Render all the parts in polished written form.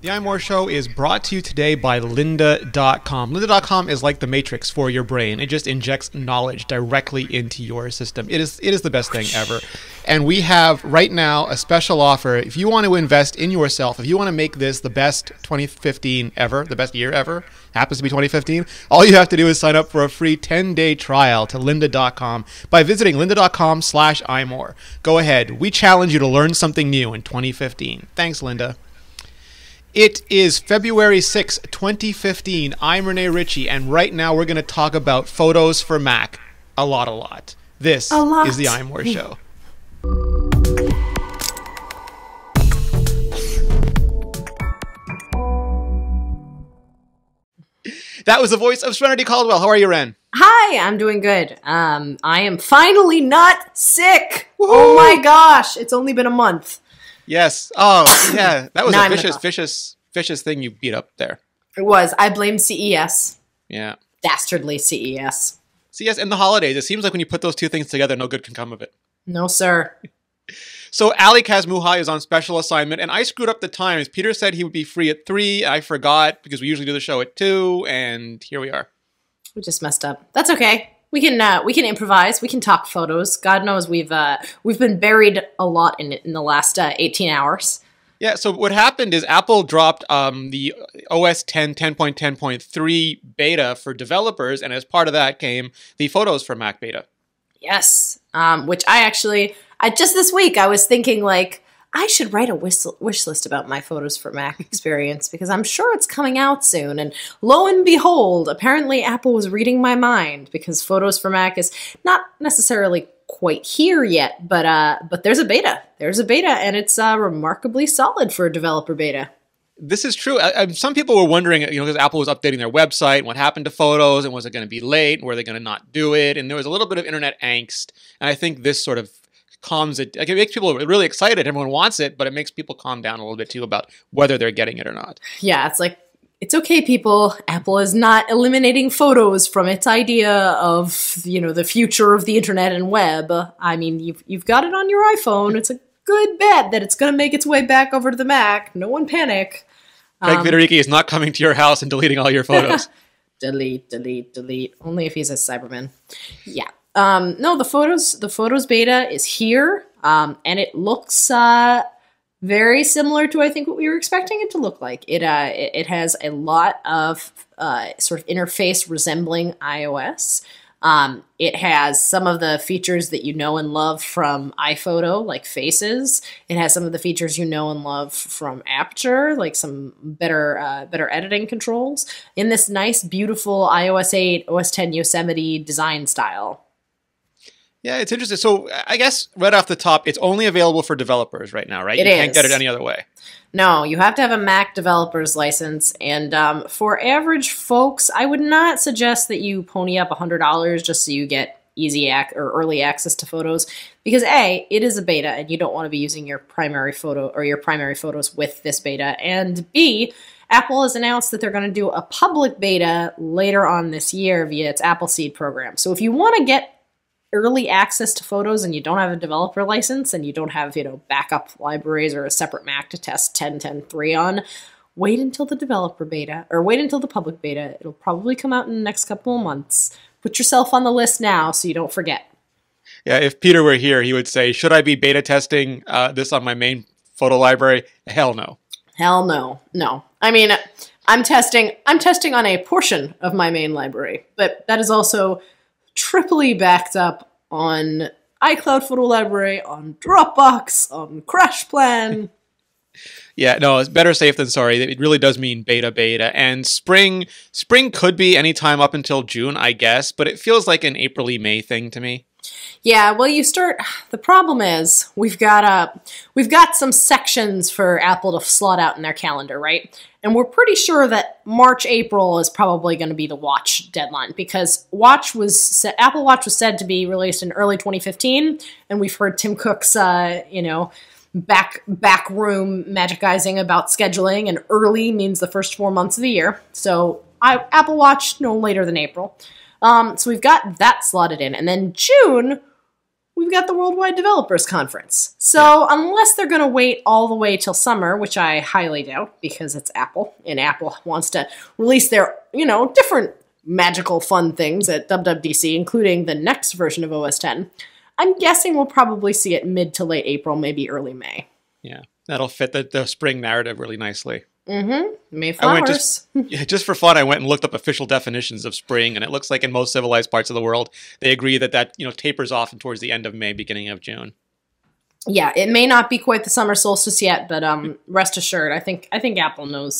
The iMore Show is brought to you today by Lynda.com. Lynda.com is like the Matrix for your brain. It just injects knowledge directly into your system. It is the best thing ever. And we have right now a special offer. If you want to invest in yourself, if you want to make this the best 2015 ever, the best year ever, happens to be 2015, all you have to do is sign up for a free 10-day trial to Lynda.com by visiting Lynda.com/iMore. Go ahead. We challenge you to learn something new in 2015. Thanks, Lynda. It is February 6, 2015. I'm Rene Ritchie, and right now we're going to talk about photos for Mac. A lot. This is the iMore Show. That was the voice of Serenity Caldwell. How are you, Ren? Hi, I'm doing good. I am finally not sick. Woo-hoo! Oh my gosh, it's only been a month. Yes. Oh, yeah. That was Now a I'm vicious thing you beat up there. It was. I blame CES. Yeah. Dastardly CES. CES and the holidays. It seems like when you put those two things together, no good can come of it. No, sir. So Ali Kazmuhai is on special assignment, and I screwed up the times. Peter said he would be free at 3. I forgot because we usually do the show at 2, and here we are. We just messed up. That's okay. We can improvise. We can talk photos. God knows we've been buried a lot in it in the last 18 hours. Yeah, so what happened is Apple dropped the OS 10 10.10.3 beta for developers, and as part of that came the Photos for Mac beta. Yes, which I just this week I was thinking like I should write a wish list about my Photos for Mac experience because I'm sure it's coming out soon. And lo and behold, apparently Apple was reading my mind because Photos for Mac is not necessarily quite here yet, but there's a beta. There's a beta, and it's remarkably solid for a developer beta. This is true. Some people were wondering, because Apple was updating their website, and what happened to Photos, and was it going to be late, and were they going to not do it? And there was a little bit of internet angst, and I think this sort of calms it. Like, it makes people really excited. Everyone wants it, but it makes people calm down a little bit too about whether they're getting it or not. Yeah, it's like, it's okay, people. Apple is not eliminating photos from its idea of, the future of the internet and web. I mean, you've got it on your iPhone. It's a good bet that it's going to make its way back over to the Mac. No one panic. Craig Federighi is not coming to your house and deleting all your photos. Delete. Only if he's a Cyberman. Yeah. No, the photos beta is here, and it looks very similar to, I think, what we were expecting it to look like. It has a lot of sort of interface resembling iOS. It has some of the features that you know and love from iPhoto, like faces. It has some of the features you know and love from Aperture, like some better editing controls, in this nice, beautiful iOS 8, OS 10 Yosemite design style. Yeah, it's interesting. So I guess right off the top, it's only available for developers right now, right? You can't get it any other way. No, you have to have a Mac developer's license. And for average folks, I would not suggest that you pony up $100 just so you get early access to photos. Because A, it is a beta, and you don't want to be using your primary photo or your primary photos with this beta. And B, Apple has announced that they're going to do a public beta later on this year via its Appleseed program. So if you want to get early access to photos and you don't have a developer license and you don't have, backup libraries or a separate Mac to test 10.10.3 on, wait until the developer beta or wait until the public beta. It'll probably come out in the next couple of months. Put yourself on the list now so you don't forget. Yeah, if Peter were here, he would say, should I be beta testing this on my main photo library? Hell no. Hell no. No. I mean, I'm testing on a portion of my main library, but that is also triply backed up on iCloud Photo Library, on Dropbox, on CrashPlan. Yeah, no, it's better safe than sorry. It really does mean beta. And spring could be any time up until June, I guess, but it feels like an April-y May thing to me. Yeah, well, the problem is we've got some sections for Apple to slot out in their calendar, right? And we're pretty sure that March, April is probably going to be the Watch deadline because Apple Watch was said to be released in early 2015, and we've heard Tim Cook's, back room magicizing about scheduling, and early means the first 4 months of the year. So Apple Watch no later than April. So we've got that slotted in, and then June, we've got the Worldwide Developers Conference. So unless they're going to wait all the way till summer, which I highly doubt because it's Apple, and Apple wants to release their, different magical fun things at WWDC, including the next version of OS X, I'm guessing we'll probably see it mid to late April, maybe early May. Yeah, that'll fit the spring narrative really nicely. Mm-hmm. Mayflowers. Just for fun, I went and looked up official definitions of spring, and it looks like in most civilized parts of the world, they agree that tapers off towards the end of May, beginning of June. Yeah, it may not be quite the summer solstice yet, but rest assured, I think Apple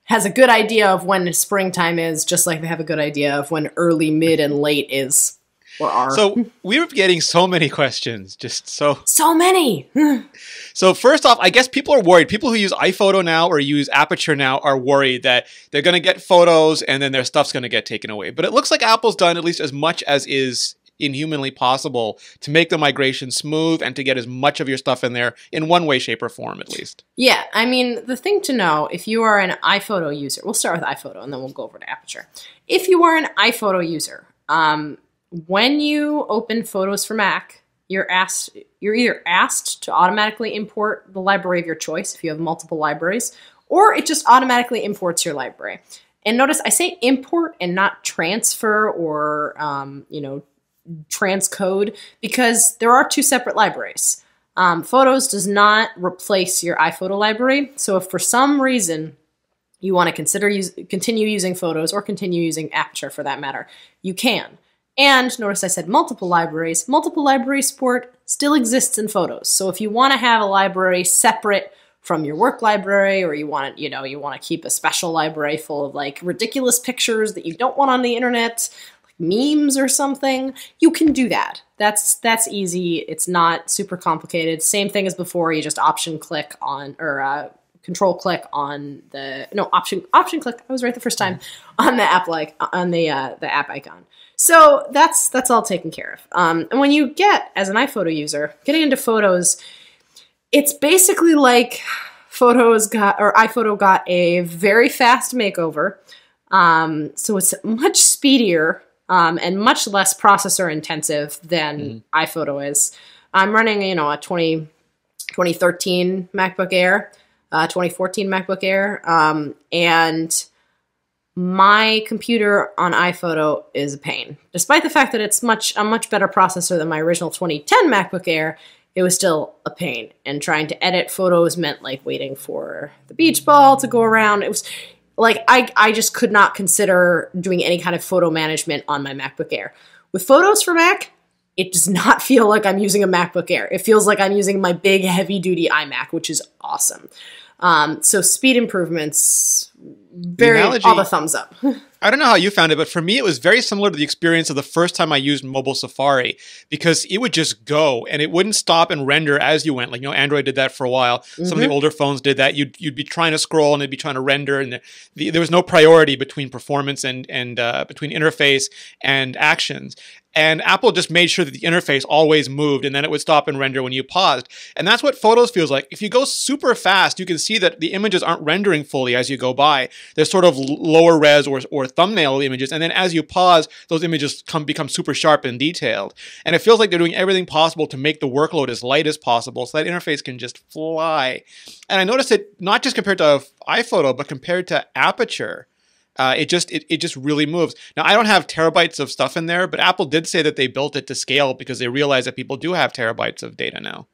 has a good idea of when springtime is, just like they have a good idea of when early, mid, and late is. Or are. So we were getting so many questions, so many. So first off, I guess people are worried. People who use iPhoto now or use Aperture now are worried that they're going to get photos and then their stuff's going to get taken away. But it looks like Apple's done at least as much as is inhumanly possible to make the migration smooth and to get as much of your stuff in there in one way, shape, or form, at least. Yeah, I mean, the thing to know, if you are an iPhoto user, we'll start with iPhoto and then we'll go over to Aperture. If you are an iPhoto user, when you open Photos for Mac, you're either asked to automatically import the library of your choice if you have multiple libraries, or it just automatically imports your library. And notice I say import and not transfer or transcode, because there are two separate libraries. Photos does not replace your iPhoto library. So if for some reason you want to continue using Photos or continue using Aperture for that matter, you can. And notice I said multiple libraries. Multiple library support still exists in Photos. So if you want to have a library separate from your work library, or you want to keep a special library full of like ridiculous pictures that you don't want on the internet, like memes or something, you can do that. That's easy. It's not super complicated. Same thing as before. You just option click on control click on option click. I was right the first time on the app the app icon. So that's all taken care of. And when you get, as an iPhoto user, getting into Photos, it's basically like iPhoto got a very fast makeover. So it's much speedier and much less processor intensive than iPhoto is. I'm running, a 2013 MacBook Air, 2014 MacBook Air, and my computer on iPhoto is a pain. Despite the fact that it's a much better processor than my original 2010 MacBook Air, it was still a pain. And trying to edit photos meant like waiting for the beach ball to go around. It was like I just could not consider doing any kind of photo management on my MacBook Air. With Photos for Mac, it does not feel like I'm using a MacBook Air. It feels like I'm using my big heavy-duty iMac, which is awesome. So speed improvements, all the thumbs up. I don't know how you found it, but for me, it was very similar to the experience of the first time I used mobile Safari, because it would just go and it wouldn't stop and render as you went. Like, Android did that for a while. Some of the older phones did that. You'd be trying to scroll and it'd be trying to render, and there was no priority between performance and between interface and actions. And Apple just made sure that the interface always moved, and then it would stop and render when you paused. And that's what Photos feels like. If you go super fast, you can see that the images aren't rendering fully as you go by. They're sort of lower res or thumbnail images. And then as you pause, those images become super sharp and detailed. And it feels like they're doing everything possible to make the workload as light as possible so that interface can just fly. And I noticed it not just compared to iPhoto, but compared to Aperture. It just really moves. Now, I don't have terabytes of stuff in there, but Apple did say that they built it to scale because they realize that people do have terabytes of data now.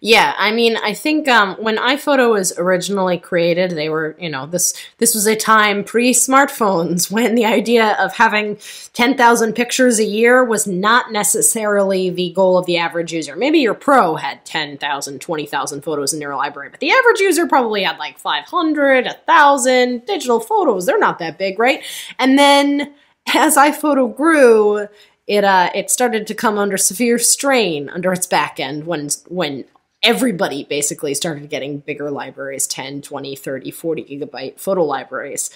Yeah, I mean, I think when iPhoto was originally created, they were, this was a time pre-smartphones when the idea of having 10,000 pictures a year was not necessarily the goal of the average user. Maybe your pro had 10,000, 20,000 photos in their library, but the average user probably had like 500, 1,000 digital photos. They're not that big, right? And then as iPhoto grew, it started to come under severe strain under its back end when everybody basically started getting bigger libraries, 10, 20, 30, 40 gigabyte photo libraries.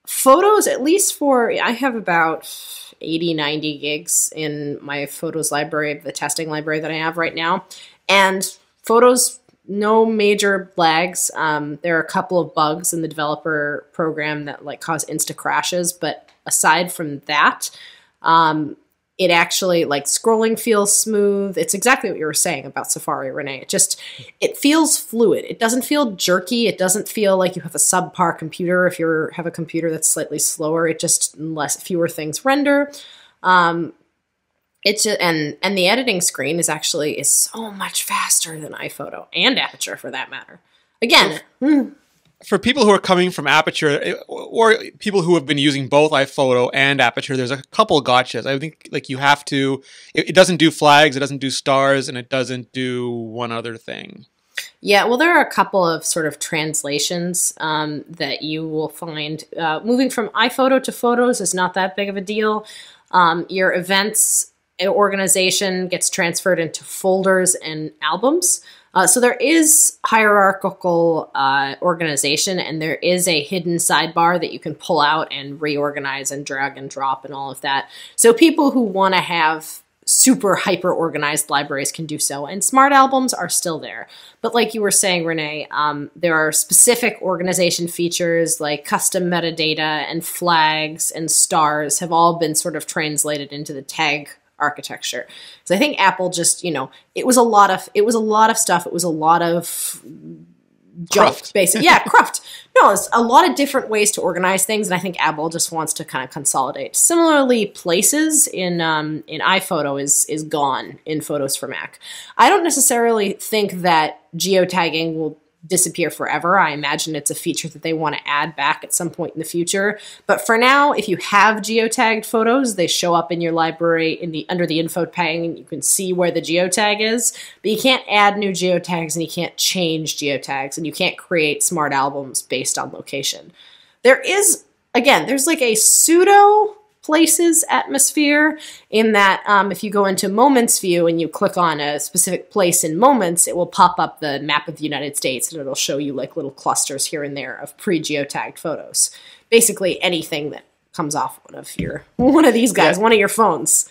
Photos, at least I have about 80, 90 gigs in my Photos library, the testing library that I have right now. And Photos, no major lags. There are a couple of bugs in the developer program that cause insta crashes, but aside from that, It actually, like, scrolling feels smooth. It's exactly what you were saying about Safari, Renee. It feels fluid. It doesn't feel jerky. It doesn't feel like you have a subpar computer if you have a computer that's slightly slower. It just fewer things render. It's just, and the editing screen is so much faster than iPhoto and Aperture for that matter. Again, for people who are coming from Aperture or people who have been using both iPhoto and Aperture, there's a couple gotchas. I think like you have to, it doesn't do flags, it doesn't do stars, and it doesn't do one other thing. Yeah, well, there are a couple of sort of translations that you will find. Moving from iPhoto to Photos is not that big of a deal. Your events organization gets transferred into folders and albums. So there is hierarchical organization, and there is a hidden sidebar that you can pull out and reorganize and drag and drop and all of that. So people who want to have super hyper organized libraries can do so, and smart albums are still there. But like you were saying, Renee, there are specific organization features like custom metadata and flags and stars have all been sort of translated into the tag architecture. So I think Apple just, it was a lot of stuff. It was a lot of junk, basically. Yeah, cruft. No, it's a lot of different ways to organize things, and I think Apple just wants to kind of consolidate. Similarly, places in iPhoto is gone in Photos for Mac. I don't necessarily think that geotagging will disappear forever. I imagine it's a feature that they want to add back at some point in the future. But for now, if you have geotagged photos, they show up in your library under the info tag, and you can see where the geotag is. But you can't add new geotags, and you can't change geotags, and you can't create smart albums based on location. There's like a pseudo places atmosphere in that if you go into Moments view and you click on a specific place in Moments, it will pop up the map of the United States, and it'll show you like little clusters here and there of pre-geotagged photos. Basically anything that comes off one of these guys, one of your phones.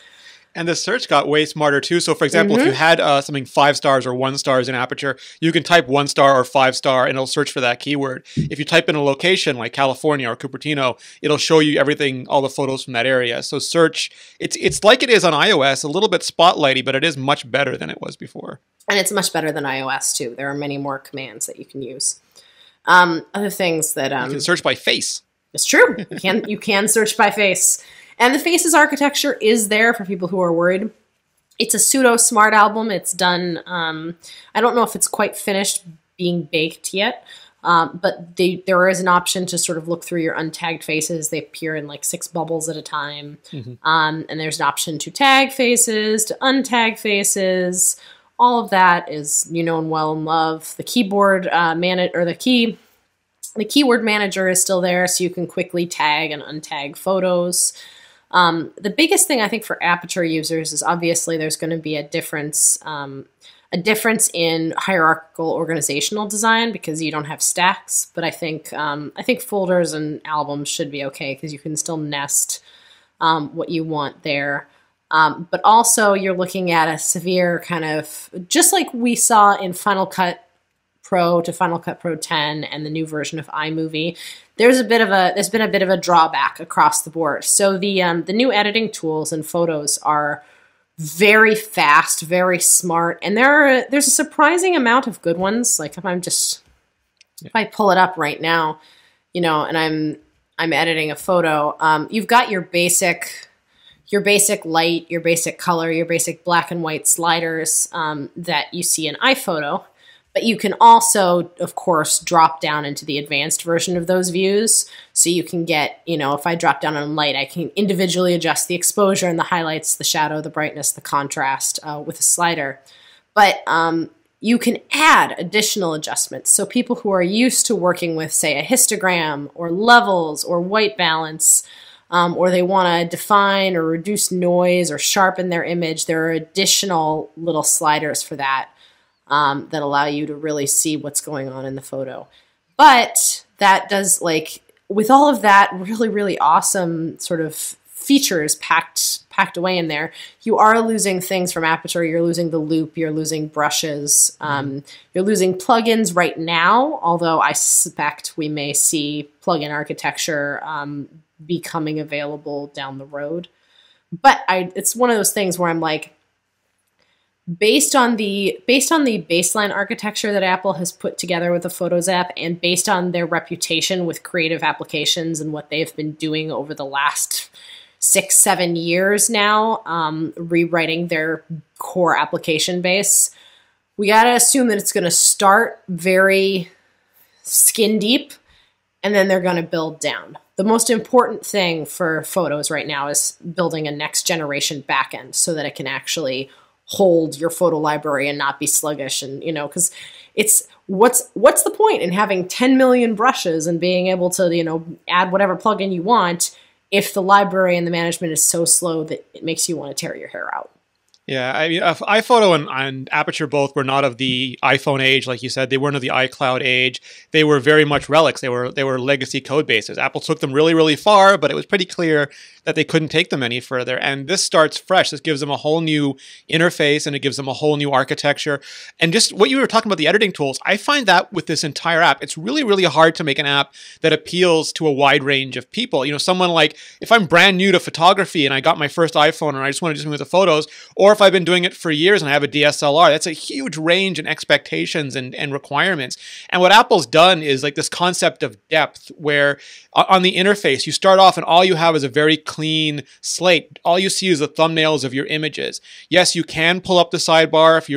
And the search got way smarter too. So for example, if you had something 5 stars or 1 stars in Aperture, you can type 1 star or 5 star and it'll search for that keyword. If you type in a location like California or Cupertino, it'll show you everything, all the photos from that area. So search, it's like it is on iOS, a little bit spotlighty, but it is much better than it was before. And it's much better than iOS too. There are many more commands that you can use. Other things that you can search by face. It's true. You can search by face. And the Faces architecture is there for people who are worried. It's a pseudo smart album. It's done. I don't know if it's quite finished being baked yet, but there is an option to sort of look through your untagged faces. They appear in like 6 bubbles at a time. And there's an option to tag faces, to untag faces. All of that is and well and love. The keyboard the keyword manager is still there, so you can quickly tag and untag photos. The biggest thing I think for Aperture users is obviously there's going to be a difference in hierarchical organizational design because you don't have stacks. But I think folders and albums should be okay because you can still nest what you want there. But also you're looking at a severe kind of, just like we saw in Final Cut Pro to Final Cut Pro 10 and the new version of iMovie, there's been a bit of a drawback across the board. So the new editing tools and photos are very fast, very smart, and there's a surprising amount of good ones. Like if I pull it up right now, and I'm editing a photo, you've got your basic light, your basic color, your basic black and white sliders that you see in iPhoto. But you can also, of course, drop down into the advanced version of those views. So you can get, if I drop down on light, I can individually adjust the exposure and the highlights, the shadow, the brightness, the contrast with a slider. But you can add additional adjustments. So people who are used to working with, say, a histogram or levels or white balance, or they want to define or reduce noise or sharpen their image, there are additional little sliders for that. That allow you to really see what's going on in the photo. But that does, with all of that really, really awesome sort of features packed away in there, you are losing things from Aperture. You're losing the loop. You're losing brushes. You're losing plugins right now, although I suspect we may see plugin architecture becoming available down the road. but it's one of those things where I'm like, based on the baseline architecture that Apple has put together with the Photos app, and based on their reputation with creative applications and what they've been doing over the last 6-7 years now, rewriting their core application base, we got to assume that it's going to start very skin deep, and then they're going to build down. The most important thing for Photos right now is building a next generation backend so that it can actually hold your photo library and not be sluggish. And, because it's what's the point in having 10 million brushes and being able to, add whatever plugin you want if the library and the management is so slow that it makes you want to tear your hair out. Yeah, I mean, iPhoto and Aperture both were not of the iPhone age, like you said. They weren't of the iCloud age. They were very much relics. They were legacy code bases. Apple took them really, really far, but it was pretty clear that they couldn't take them any further. And this starts fresh. This gives them a whole new interface, and it gives them a whole new architecture. And just what you were talking about, the editing tools, I find that with this entire app, it's really, really hard to make an app that appeals to a wide range of people. Someone like, if I'm brand new to photography and I got my first iPhone and I just want to do something with the photos, or if I've been doing it for years and I have a DSLR, that's a huge range in expectations and requirements. And what Apple's done is like this concept of depth, where on the interface, you start off and all you have is a very clean slate. All you see is the thumbnails of your images. Yes, you can pull up the sidebar if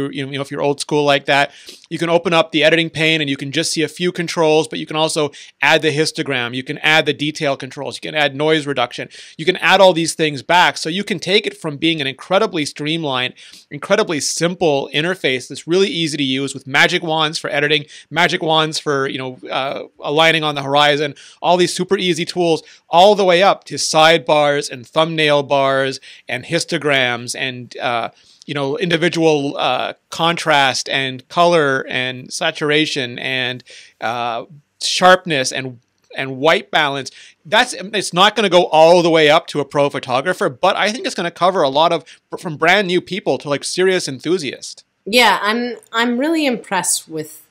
you're old school like that. You can open up the editing pane and you can just see a few controls, but you can also add the histogram. You can add the detail controls. You can add noise reduction. You can add all these things back. So you can take it from being an incredibly streamlined, incredibly simple interface that's really easy to use with magic wands for editing, magic wands for, aligning on the horizon, all these super easy tools, all the way up to sidebars and thumbnail bars and histograms and, individual contrast and color and saturation and sharpness and white balance. It's not going to go all the way up to a pro photographer, but I think it's going to cover a lot from brand new people to like serious enthusiasts. Yeah, I'm really impressed with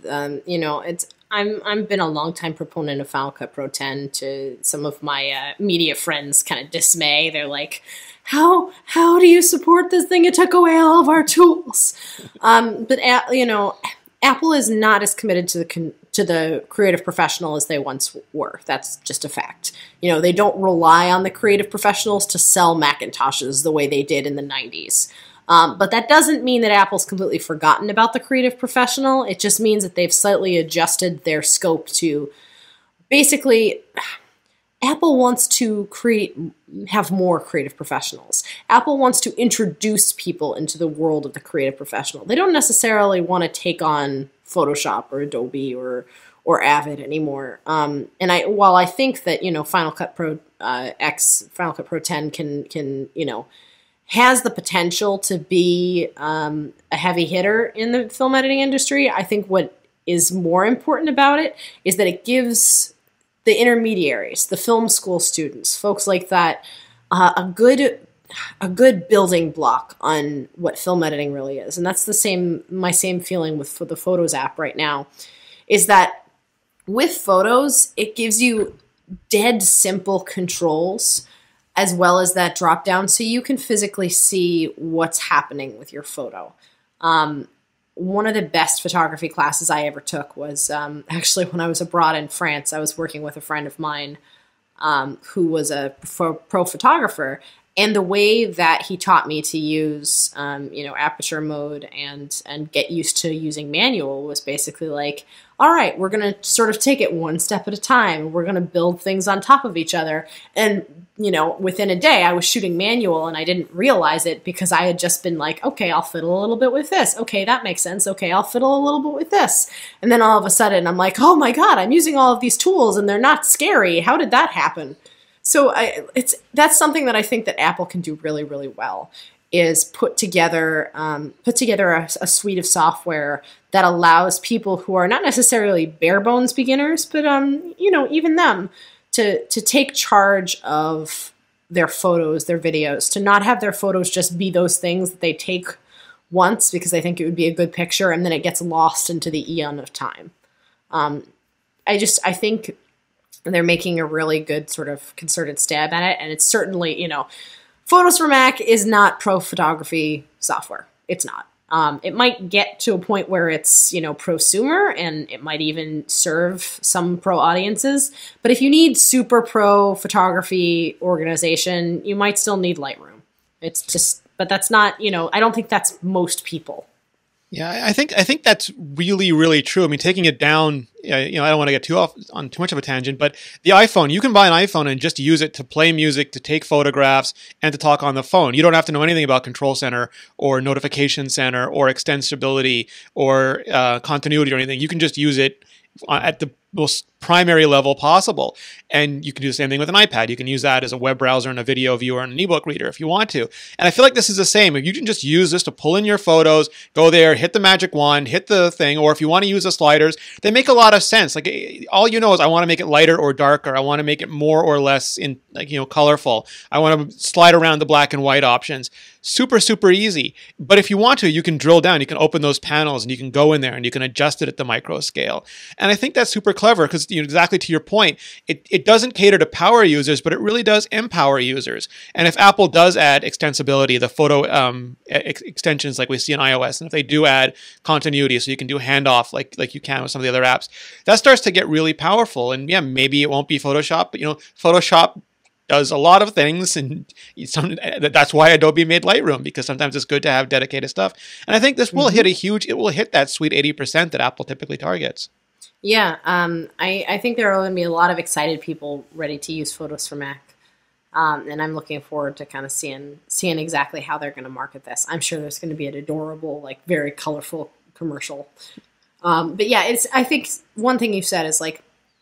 I've been a longtime proponent of Final Cut Pro 10 to some of my media friends' kind of dismay. They're like, how do you support this thing? It took away all of our tools. But Apple is not as committed to the creative professional as they once were. That's just a fact. They don't rely on the creative professionals to sell Macintoshes the way they did in the 90s. But that doesn't mean that Apple's completely forgotten about the creative professional. It just means that they've slightly adjusted their scope to basically, Apple wants to have more creative professionals. Apple wants to introduce people into the world of the creative professional. They don't necessarily want to take on Photoshop or Adobe or Avid anymore. While I think that Final Cut Pro Final Cut Pro 10 can has the potential to be a heavy hitter in the film editing industry, I think what is more important about it is that it gives the intermediaries, the film school students, folks like that, a good building block on what film editing really is. And that's my same feeling for the Photos app right now, is that with Photos, it gives you dead simple controls as well as that drop down, so you can physically see what's happening with your photo. One of the best photography classes I ever took was actually when I was abroad in France. I was working with a friend of mine who was a pro photographer, and the way that he taught me to use aperture mode and get used to using manual was basically like, all right, we're going to sort of take it one step at a time. We're going to build things on top of each other. And within a day, I was shooting manual and I didn't realize it because I had just been like, okay, I'll fiddle a little bit with this. Okay, that makes sense. Okay, I'll fiddle a little bit with this. And then all of a sudden I'm like, oh my God, I'm using all of these tools and they're not scary. How did that happen? So that's something that I think that Apple can do really, really well, is put together a suite of software that allows people who are not necessarily bare bones beginners, but even them to take charge of their photos, their videos, to not have their photos just be those things that they take once because they think it would be a good picture and then it gets lost into the eon of time. I think they're making a really good sort of concerted stab at it, and it's certainly, Photos for Mac is not pro photography software. It's not. It might get to a point where it's, prosumer, and it might even serve some pro audiences. But if you need super pro photography organization, you might still need Lightroom. It's just, but that's not, I don't think that's most people. Yeah, I think that's really, really true. I mean, taking it down, I don't want to get too much of a tangent, but the iPhone, you can buy an iPhone and just use it to play music, to take photographs, and to talk on the phone. You don't have to know anything about Control Center or Notification Center or extensibility or continuity or anything. You can just use it at the most primary level possible. And you can do the same thing with an iPad. You can use that as a web browser and a video viewer and an ebook reader if you want to. And I feel like this is the same. If you can just use this to pull in your photos, go there, hit the magic wand, hit the thing, or if you want to use the sliders, they make a lot of sense. Like, all is I want to make it lighter or darker. I want to make it more or less colorful. I want to slide around the black and white options. Super, super easy. But if you want to, you can drill down. You can open those panels and you can go in there and you can adjust it at the micro scale. And I think that's super clever because, exactly to your point, it doesn't cater to power users, but it really does empower users. And if Apple does add extensibility, the photo extensions like we see in iOS, and if they do add continuity so you can do handoff like you can with some of the other apps, that starts to get really powerful. And yeah, maybe it won't be Photoshop, but Photoshop does a lot of things, and that's why Adobe made Lightroom, because sometimes it's good to have dedicated stuff. And I think this will it will hit that sweet 80% that Apple typically targets. Yeah, I think there are going to be a lot of excited people ready to use Photos for Mac, and I'm looking forward to kind of seeing exactly how they're going to market this. I'm sure there's going to be an adorable, very colorful commercial. But yeah, I think one thing you've said is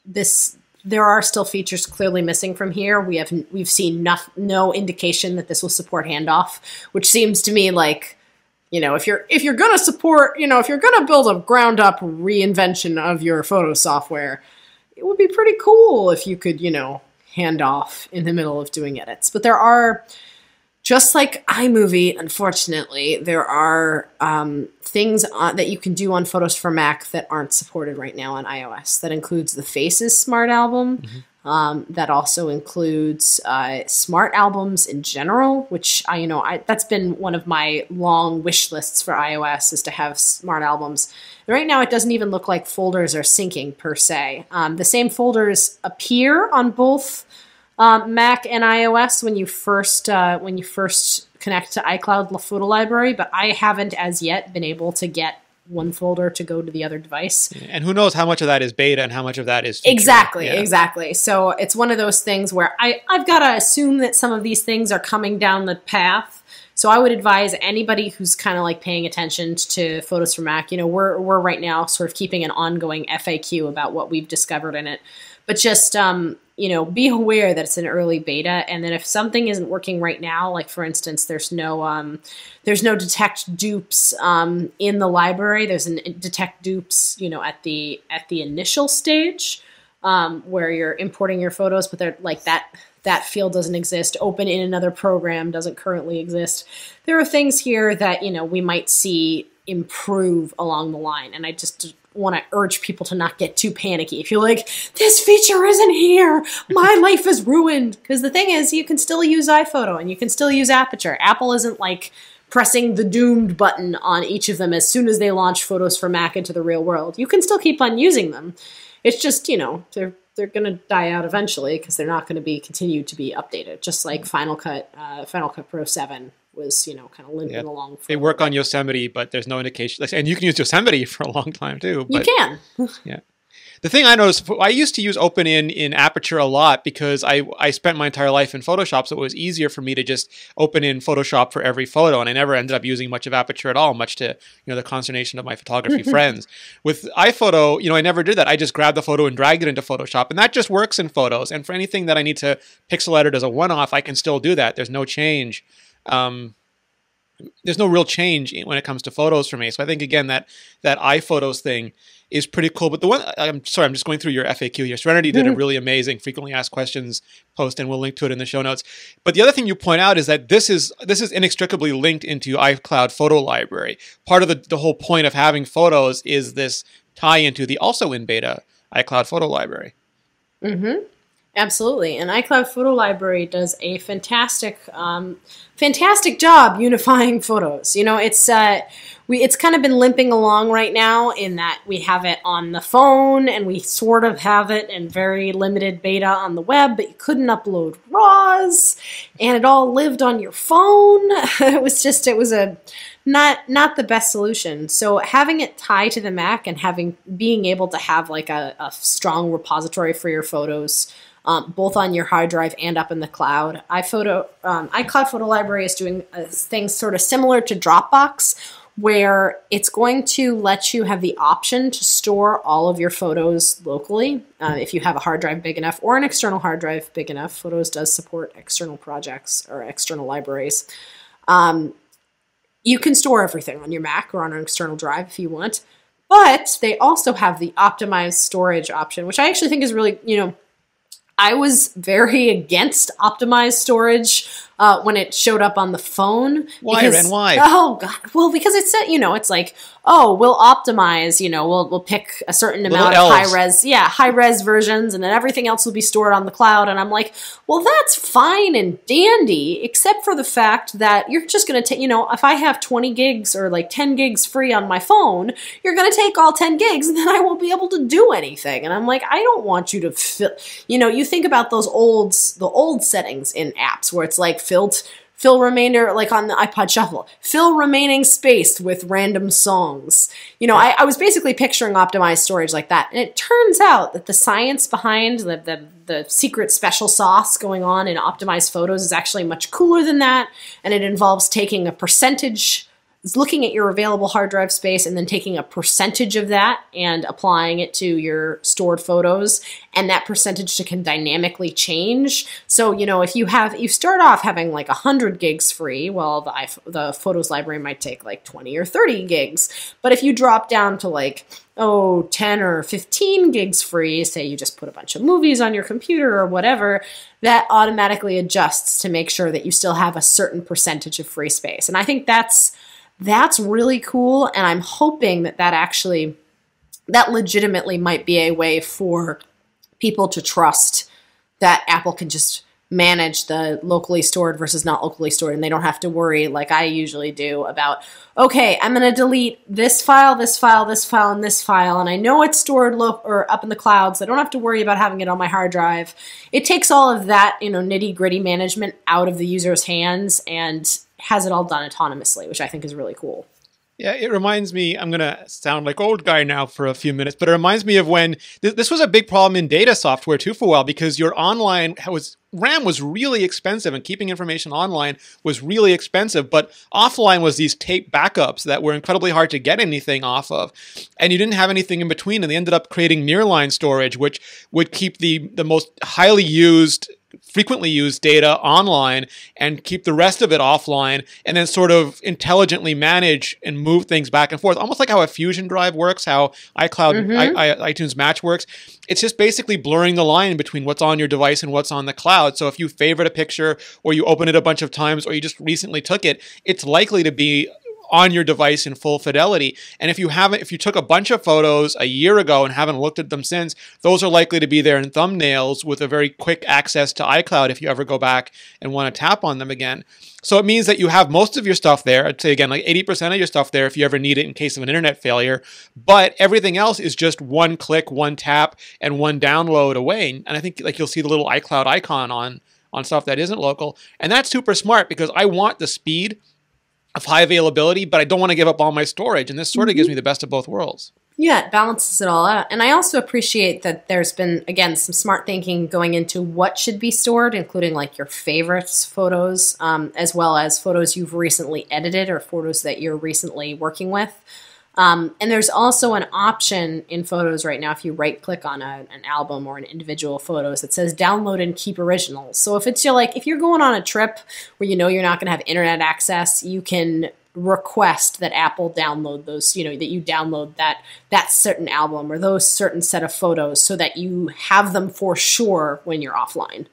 this. There are still features clearly missing from here. We've seen no indication that this will support handoff, which seems to me like, if you're going to support, if you're going to build a ground up reinvention of your photo software, it would be pretty cool if you could, hand off in the middle of doing edits. But there are, just like iMovie, unfortunately, there are things that you can do on Photos for Mac that aren't supported right now on iOS. That includes the Faces Smart Album. That also includes smart albums in general, which that's been one of my long wish lists for iOS, is to have smart albums. And right now, it doesn't even look like folders are syncing per se. The same folders appear on both Mac and iOS when you first connect to iCloud Photo Library, but I haven't as yet been able to get one folder to go to the other device. And who knows how much of that is beta and how much of that is feature. Exactly. So it's one of those things where I've got to assume that some of these things are coming down the path. So I would advise anybody who's kind of paying attention to Photos for Mac, we're right now sort of keeping an ongoing FAQ about what we've discovered in it. But just, be aware that it's an early beta, and that if something isn't working right now, like for instance, there's no detect dupes in the library. There's an detect dupes, at the initial stage where you're importing your photos, but they're that field doesn't exist. Open in another program doesn't currently exist. There are things here that we might see improve along the line, and I just want to urge people to not get too panicky. If you're like, this feature isn't here, my life is ruined. Because the thing is, you can still use iPhoto and you can still use Aperture. Apple isn't pressing the doomed button on each of them as soon as they launch Photos for Mac into the real world. You can still keep on using them. It's just, they're going to die out eventually because they're not going to be continued to be updated. Just like Final Cut Pro 7 was, kind of limping along. They work on Yosemite, but there's no indication. And you can use Yosemite for a long time too. But, you can. Yeah. The thing I noticed, I used to use Open in Aperture a lot because I spent my entire life in Photoshop, so it was easier for me to just open in Photoshop for every photo, and I never ended up using much of Aperture at all, much to the consternation of my photography friends. With iPhoto, I never did that. I just grabbed the photo and dragged it into Photoshop, and that just works in Photos. And for anything that I need to pixel edit as a one-off, I can still do that. There's no change. There's no real change when it comes to Photos for me. So I think, again, that iPhotos thing is pretty cool. But the one, I'm sorry, I'm just going through your FAQ here. Serenity did a really amazing frequently asked questions post, and we'll link to it in the show notes. But the other thing you point out is that this is inextricably linked into iCloud Photo Library. Part of the whole point of having Photos is this tie into the also in beta iCloud Photo Library. Mm-hmm. Absolutely. And iCloud Photo Library does a fantastic, fantastic job unifying photos. You know, it's kind of been limping along right now in that we have it on the phone and we sort of have it in very limited beta on the web, but you couldn't upload RAWs and it all lived on your phone. It was not the best solution. So having it tie to the Mac and being able to have like a strong repository for your photos, both on your hard drive and up in the cloud. iCloud Photo Library is doing things sort of similar to Dropbox, where it's going to let you have the option to store all of your photos locally. If you have a hard drive big enough or an external hard drive big enough, Photos does support external projects or external libraries. You can store everything on your Mac or on an external drive if you want, but they also have the optimized storage option, which I actually think is really, I was very against optimized storage when it showed up on the phone. Why, Ren? Why? Oh, God. Well, because it's it's like, oh, we'll optimize, we'll pick a certain amount of high-res versions, and then everything else will be stored on the cloud. And I'm like, well, that's fine and dandy, except for the fact that you're just going to take, if I have 20 gigs or like 10 gigs free on my phone, you're going to take all 10 gigs, and then I won't be able to do anything. And I'm like, I don't want you to fill, you think about the old settings in apps where it's like fill remainder, like on the iPod Shuffle, fill remaining space with random songs. I was basically picturing optimized storage like that. And it turns out that the science behind the secret special sauce going on in optimized photos is actually much cooler than that. And it involves taking a percentage, looking at your available hard drive space and then taking a percentage of that and applying it to your stored photos. And that percentage can dynamically change. So, if you start off having like 100 gigs free, well, the Photos library might take like 20 or 30 gigs. But if you drop down to like, 10 or 15 gigs free, say you just put a bunch of movies on your computer or whatever, that automatically adjusts to make sure that you still have a certain percentage of free space. And I think that's really cool, and I'm hoping that legitimately might be a way for people to trust that Apple can just manage the locally stored versus not locally stored, and they don't have to worry like I usually do about, okay, I'm going to delete this file, this file, this file, and this file, and I know it's stored or up in the cloud, so I don't have to worry about having it on my hard drive. It takes all of that, nitty-gritty management out of the user's hands and has it all done autonomously, which I think is really cool. Yeah, it reminds me, I'm going to sound like old guy now for a few minutes, but it reminds me of when this was a big problem in data software too for a while, because your online RAM was really expensive and keeping information online was really expensive, but offline was these tape backups that were incredibly hard to get anything off of. And you didn't have anything in between, and they ended up creating nearline storage, which would keep the most highly used, frequently used data online and keep the rest of it offline, and then sort of intelligently manage and move things back and forth, almost like how a Fusion drive works, how iTunes Match works. It's just basically blurring the line between what's on your device and what's on the cloud. So if you favorite a picture or you open it a bunch of times or you just recently took it, it's likely to be on your device in full fidelity. And if you took a bunch of photos a year ago and haven't looked at them since, those are likely to be there in thumbnails with a very quick access to iCloud if you ever go back and want to tap on them again. So it means that you have most of your stuff there. I'd say again, like 80% of your stuff there if you ever need it in case of an internet failure. But everything else is just one click, one tap, and one download away. And I think like you'll see the little iCloud icon on stuff that isn't local. And that's super smart because I want the speed of high availability, but I don't want to give up all my storage. And this sort of gives me the best of both worlds. Yeah, it balances it all out. And I also appreciate that there's been, again, some smart thinking going into what should be stored, including like your favorites photos, as well as photos you've recently edited or photos that you're recently working with. And there's also an option in Photos right now, if you right-click on an album or an individual photos, that says download and keep originals. So if you're going on a trip where you're not going to have internet access, you can request that Apple download those, that you download that certain album or those certain set of photos so that you have them for sure when you're offline.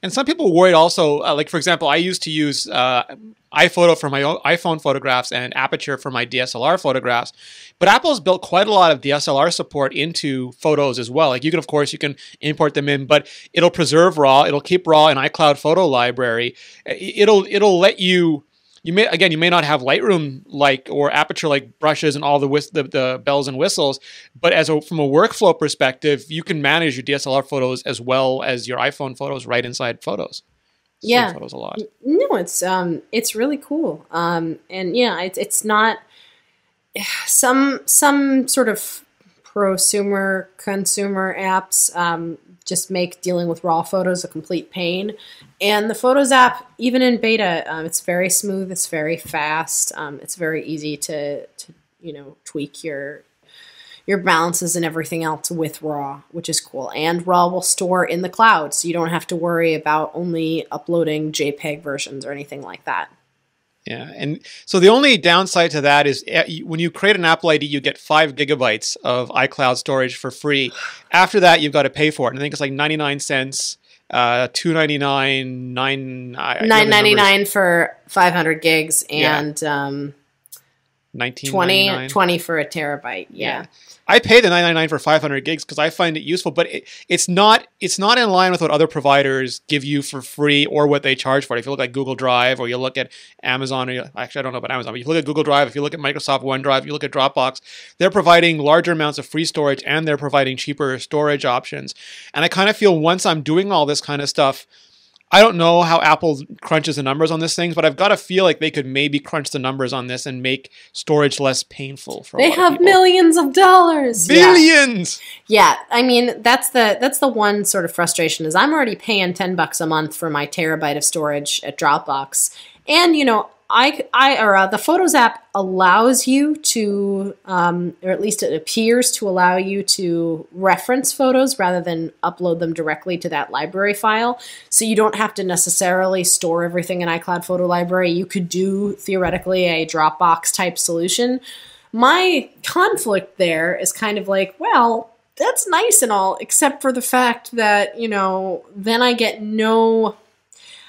And some people worried also, like for example, I used to use iPhoto for my own iPhone photographs and Aperture for my DSLR photographs. But Apple's built quite a lot of DSLR support into photos as well. Like you can import them in, but it'll preserve RAW. It'll keep RAW in iCloud Photo Library. It'll let you. You may not have Lightroom like or Aperture like brushes and all the bells and whistles, but from a workflow perspective, you can manage your DSLR photos as well as your iPhone photos right inside Photos. Yeah, Photos a lot. No, it's really cool. And yeah, it's not some sort of prosumer consumer apps just make dealing with RAW photos a complete pain. And the Photos app, even in beta, it's very smooth, it's very fast, it's very easy to tweak your balances and everything else with RAW, which is cool. And RAW will store in the cloud, so you don't have to worry about only uploading JPEG versions or anything like that. Yeah, and so the only downside to that is when you create an Apple ID, you get 5 gigabytes of iCloud storage for free. After that, you've got to pay for it. And I think it's like 99 cents, $2.99, $9.99 for 500 gigs, and $20 for a terabyte. Yeah. I pay the $9.99 for 500 gigs because I find it useful, but it's not in line with what other providers give you for free or what they charge for it. If you look at Google Drive or you look at Amazon, actually I don't know about Amazon, but if you look at Google Drive, if you look at Microsoft OneDrive, if you look at Dropbox, they're providing larger amounts of free storage and they're providing cheaper storage options. And I kind of feel once I'm doing all this kind of stuff, I don't know how Apple crunches the numbers on this thing, but I've got to feel like they could maybe crunch the numbers on this and make storage less painful for a lot of people. They have millions of dollars. Billions! Yeah, I mean, that's the one sort of frustration is I'm already paying $10 a month for my terabyte of storage at Dropbox. And, the Photos app allows you to, or at least it appears to allow you to reference photos rather than upload them directly to that library file. So you don't have to necessarily store everything in iCloud Photo Library. You could do, theoretically, a Dropbox type solution. My conflict there is kind of like, well, that's nice and all, except for the fact that, then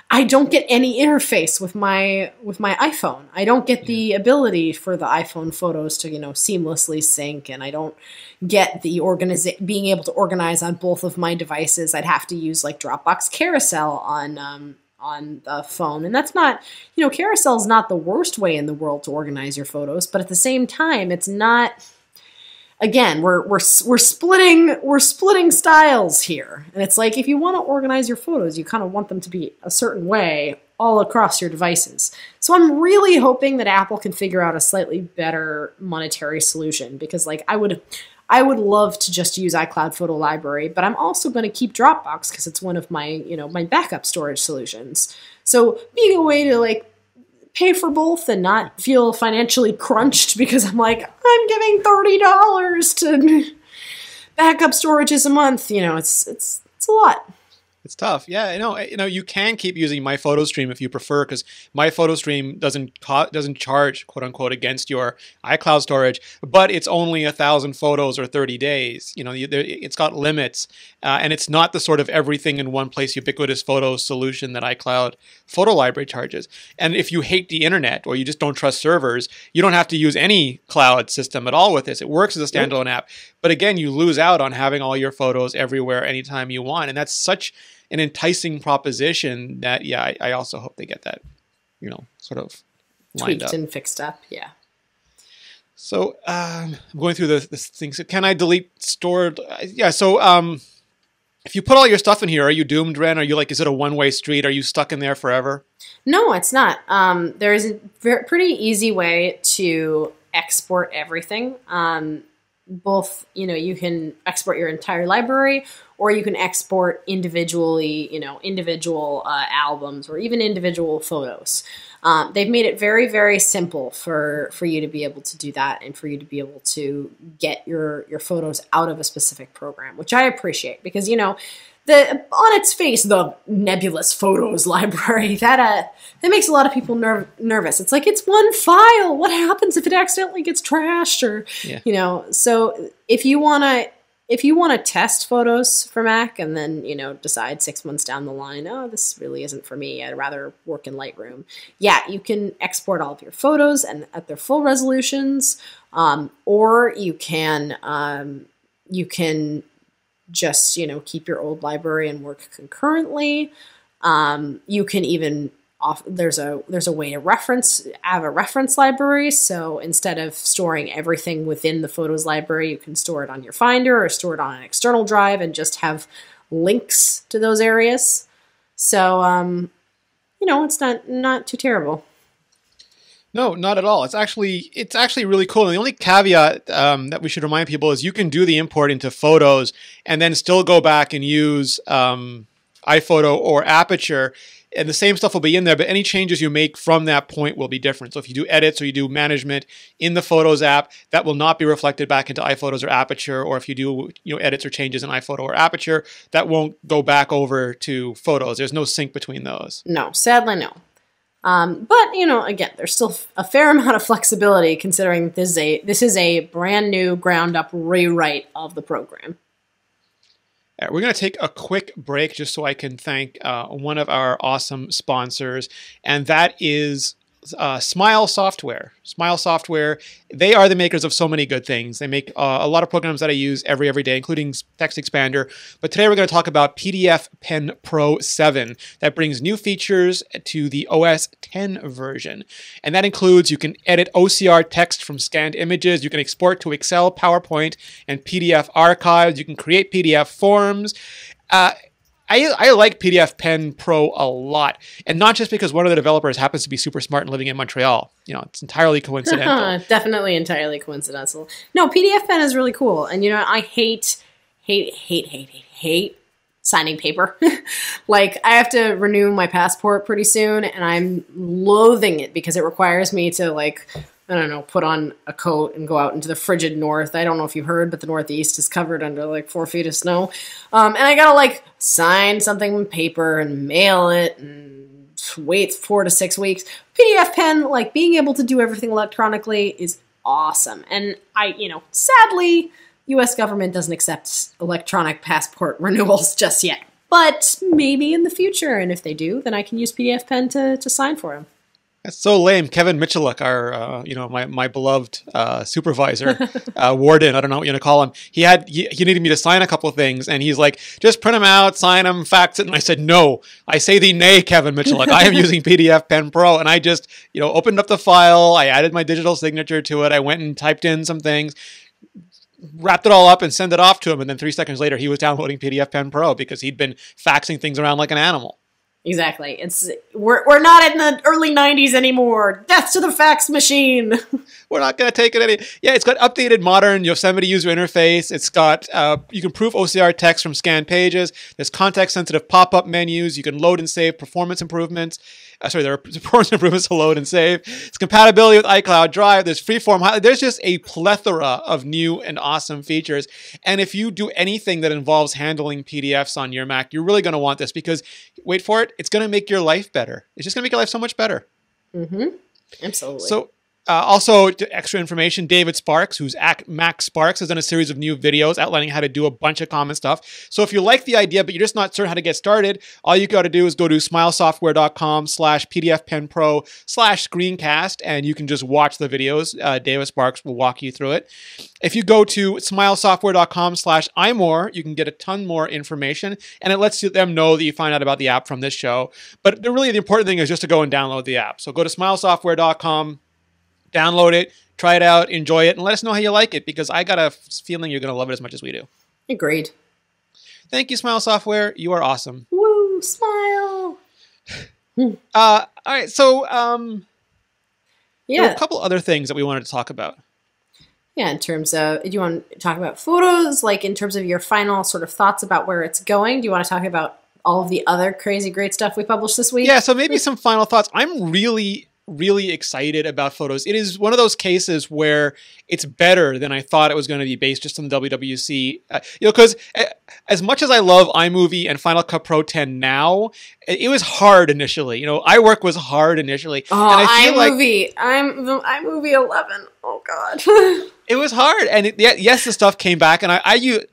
I don't get any interface with my iPhone. I don't get the ability for the iPhone photos to, seamlessly sync, and I don't get the being able to organize on both of my devices. I'd have to use like Dropbox Carousel on the phone, and that's not, Carousel is not the worst way in the world to organize your photos, but at the same time, it's not. Again, we're splitting styles here, and it's like if you want to organize your photos, you kind of want them to be a certain way all across your devices. So I'm really hoping that Apple can figure out a slightly better monetary solution, because like I would love to just use iCloud Photo Library, but I'm also going to keep Dropbox because it's one of my my backup storage solutions. So being a way to like pay for both and not feel financially crunched because I'm like, I'm giving $30 to backup storages a month. It's a lot. It's tough. Yeah, you can keep using My Photo Stream if you prefer, because My Photo Stream doesn't charge, quote unquote, against your iCloud storage, but it's only 1,000 photos or 30 days. It's got limits, and it's not the sort of everything in one place ubiquitous photo solution that iCloud Photo Library charges. And if you hate the internet or you just don't trust servers, you don't have to use any cloud system at all with this. It works as a standalone app, but again, you lose out on having all your photos everywhere, anytime you want, and that's such an enticing proposition that, I also hope they get that, sort of lined tweaked up and fixed up. Yeah. So I'm going through the things. Can I delete stored? Yeah. So if you put all your stuff in here, are you doomed, Ren? Are you like, is it a one-way street? Are you stuck in there forever? No, it's not. There is a pretty easy way to export everything. Both, you can export your entire library, or you can export individually, individual albums or even individual photos. They've made it very, very simple for you to be able to do that and for you to be able to get your photos out of a specific program, which I appreciate because, on its face, the nebulous photos library, that makes a lot of people nervous. It's like, it's one file. What happens if it accidentally gets trashed? Or, so if you want to if you want to test photos for Mac and then, decide 6 months down the line, oh, this really isn't for me, I'd rather work in Lightroom. Yeah, you can export all of your photos and at their full resolutions, or you can just, keep your old library and work concurrently. You can even there's a way to have a reference library. So instead of storing everything within the photos library, you can store it on your Finder or store it on an external drive and just have links to those areas. So, it's not too terrible. No, not at all. It's actually really cool. And the only caveat that we should remind people is you can do the import into Photos and then still go back and use iPhoto or Aperture, and the same stuff will be in there, but any changes you make from that point will be different. So if you do edits or you do management in the Photos app, that will not be reflected back into iPhotos or Aperture. Or if you do edits or changes in iPhoto or Aperture, that won't go back over to Photos. There's no sync between those. No, sadly no. But again, there's still a fair amount of flexibility considering this is a brand new ground up rewrite of the program. We're going to take a quick break just so I can thank one of our awesome sponsors, and that is Smile Software. Smile Software, they are the makers of so many good things. They make a lot of programs that I use every day, including Text Expander. But today we're going to talk about PDF Pen Pro 7 that brings new features to the OS 10 version. And that includes you can edit OCR text from scanned images. You can export to Excel, PowerPoint, and PDF archives. You can create PDF forms. I like PDF Pen Pro a lot, and not just because one of the developers happens to be super smart and living in Montreal. It's entirely coincidental. Definitely entirely coincidental. No, PDF Pen is really cool, and I hate signing paper. Like, I have to renew my passport pretty soon, and I'm loathing it because it requires me to, put on a coat and go out into the frigid north. I don't know if you've heard, but the Northeast is covered under 4 feet of snow. And I gotta sign something on paper and mail it and wait 4 to 6 weeks. PDF Pen, being able to do everything electronically is awesome. And sadly, US government doesn't accept electronic passport renewals just yet. But maybe in the future, and if they do, then I can use PDF Pen to sign for them. That's so lame. Kevin Michaluk, our my beloved supervisor, warden, I don't know what you want to call him. He needed me to sign a couple of things, and he's like, just print them out, sign them, fax it. And I said, no. I say thee nay, Kevin Michaluk. I am using PDF Pen Pro, and I just opened up the file. I added my digital signature to it. I went and typed in some things, wrapped it all up, and sent it off to him. And then 3 seconds later, he was downloading PDF Pen Pro because he'd been faxing things around like an animal. Exactly. We're not in the early 90s anymore. Death to the fax machine. We're not going to take it any. Yeah, it's got updated modern Yosemite user interface. It's got, you can proof OCR text from scanned pages. There's context-sensitive pop-up menus. You can load and save performance improvements. There are performance improvements to load and save. It's compatibility with iCloud Drive. There's freeform. There's just a plethora of new and awesome features. And if you do anything that involves handling PDFs on your Mac, you're really going to want this because, wait for it, it's going to make your life better. It's just going to make your life so much better. Mm-hmm. Absolutely. So, also, extra information, David Sparks, who's at Mac Sparks, has done a series of new videos outlining how to do a bunch of common stuff. So if you like the idea, but you're just not certain how to get started, all you got to do is go to smilesoftware.com/pdfpenpro/screencast, and you can just watch the videos. David Sparks will walk you through it. If you go to smilesoftware.com/iMore, you can get a ton more information, and it lets them know that you find out about the app from this show. But really, the important thing is just to go and download the app. So go to smilesoftware.com. Download it, try it out, enjoy it, and let us know how you like it, because I got a feeling you're going to love it as much as we do. Agreed. Thank you, Smile Software. You are awesome. Woo, smile. All right, so there are a couple other things that we wanted to talk about. Yeah, in terms of, do you want to talk about photos, in terms of your final sort of thoughts about where it's going? Do you want to talk about all of the other crazy great stuff we published this week? Yeah, so maybe some final thoughts. I'm really excited about Photos. It is one of those cases where it's better than I thought it was going to be based just on the WWC. Because as much as I love iMovie and Final Cut Pro 10 now, it was hard initially. iWork was hard initially. Oh, and I feel iMovie 11. Oh, God. It was hard, and yes, the stuff came back. And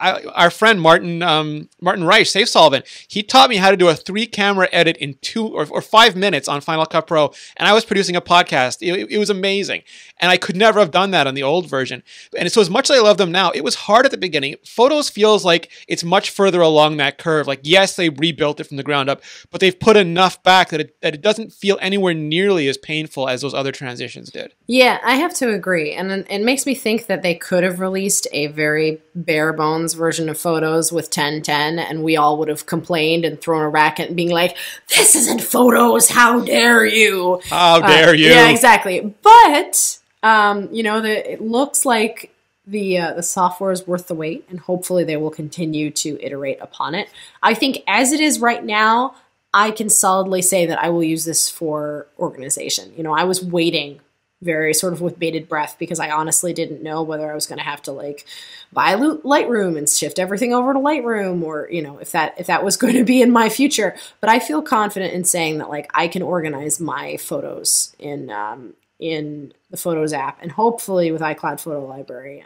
our friend Martin Reich, Safe Solvent, he taught me how to do a 3-camera edit in 2 or 5 minutes on Final Cut Pro, and I was producing a podcast. It was amazing, and I could never have done that on the old version. And so, as much as I love them now, it was hard at the beginning. Photos feels like it's much further along that curve. Like, yes, they rebuilt it from the ground up, but they've put enough back that it doesn't feel anywhere nearly as painful as those other transitions did. Yeah, I have to agree, and it makes me think that they could have released a very bare bones version of Photos with 1010, and we all would have complained and thrown a racket and being like, "This isn't Photos! How dare you! How dare you!" Yeah, exactly. But it looks like the software is worth the wait, and hopefully they will continue to iterate upon it. I think as it is right now, I can solidly say that I will use this for organization. I was waiting very sort of with bated breath because I honestly didn't know whether I was going to have to like buy Lightroom and shift everything over to Lightroom, or if that was going to be in my future. But I feel confident in saying that like I can organize my photos in the Photos app, and hopefully with iCloud Photo Library.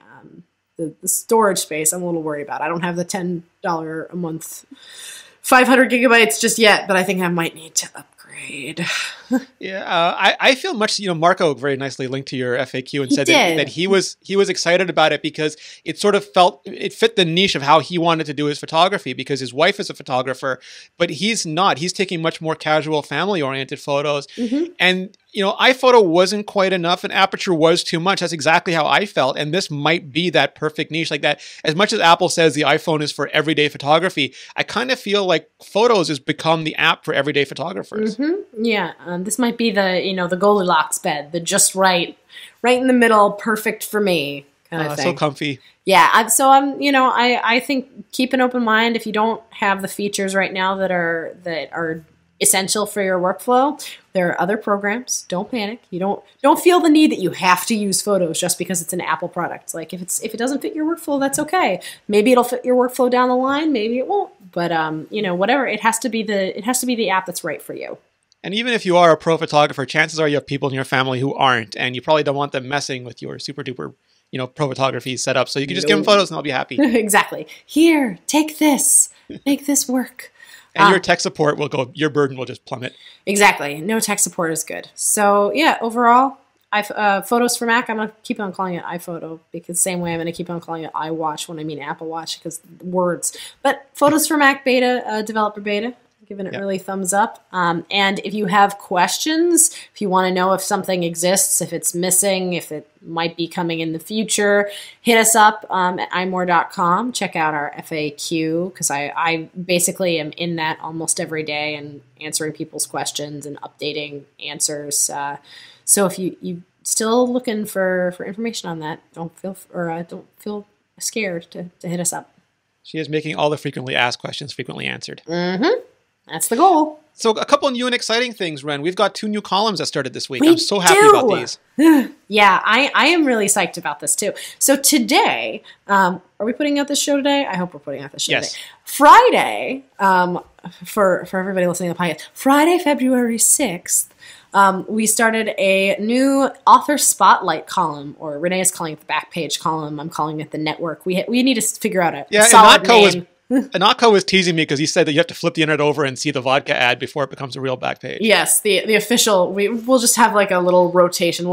The storage space I'm a little worried about. I don't have the $10 a month 500 gigabytes just yet, but I think I might need to upgrade. Yeah, I feel much. Marco very nicely linked to your FAQ and said that he was excited about it because it sort of it fit the niche of how he wanted to do his photography, because his wife is a photographer, but he's not. He's taking much more casual, family oriented photos, and iPhoto wasn't quite enough and aperture was too much. That's exactly how I felt. And this might be that perfect niche like that. As much as Apple says the iPhone is for everyday photography, I kind of feel like Photos has become the app for everyday photographers. Yeah. This might be the Goldilocks bed, the just right in the middle, perfect for me kind of thing. So comfy. Yeah. I think keep an open mind. If you don't have the features right now that are essential for your workflow, there are other programs. Don't panic. You don't feel the need that you have to use Photos just because it's an Apple product. Like if it doesn't fit your workflow, that's okay. Maybe it'll fit your workflow down the line. Maybe it won't. But whatever. It has to be the app that's right for you. And even if you are a pro photographer, chances are you have people in your family who aren't, and you probably don't want them messing with your super duper, pro photography setup. So you can just give them Photos and they'll be happy. Exactly. Here, take this. Make this work. And your tech support your burden will just plummet. Exactly. No tech support is good. So yeah, overall, Photos for Mac, I'm going to keep on calling it iPhoto, because same way I'm going to keep on calling it iWatch when I mean Apple Watch, because words. But Photos for Mac beta, developer beta, giving it really thumbs up. And if you have questions, if you want to know if something exists, if it's missing, if it might be coming in the future, hit us up at iMore.com. Check out our FAQ, because I basically am in that almost every day and answering people's questions and updating answers. So if you still looking for information on that, don't feel scared to hit us up. She is making all the frequently asked questions frequently answered. That's the goal. So a couple new and exciting things, Ren. We've got 2 new columns that started this week. I'm so happy about these. Yeah, I am really psyched about this too. So today, are we putting out this show today? I hope we're putting out this show today. Friday, for everybody listening to the podcast, Friday, February 6th, we started a new author spotlight column, or Rene is calling it the back page column. I'm calling it the network. We need to figure out a solid name. Anatko was teasing me because he said that you have to flip the internet over and see the vodka ad before it becomes a real back page. Yes, the official. We'll just have like a little rotation.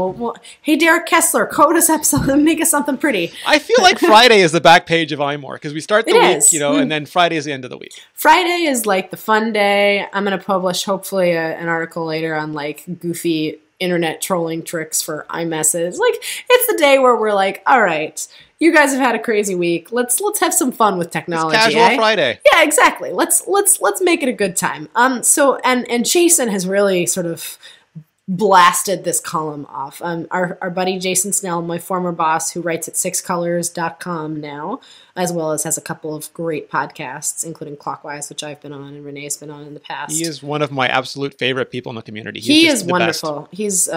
Hey, Derek Kessler, code us up something, make us something pretty. I feel like Friday is the back page of iMore, because we start the week, and then Friday is the end of the week. Friday is like the fun day. I'm going to publish hopefully an article later on like goofy internet trolling tricks for iMessage. Like it's the day where we're like, all right, you guys have had a crazy week. Let's have some fun with technology. It's casual Friday. Yeah, exactly. Let's make it a good time. So Jason has really sort of blasted this column off. Our buddy Jason Snell, my former boss, who writes at sixcolors.com now, as well as has a couple of great podcasts, including Clockwise, which I've been on and Renee's been on in the past. He is one of my absolute favorite people in the community. He is wonderful. Best. He's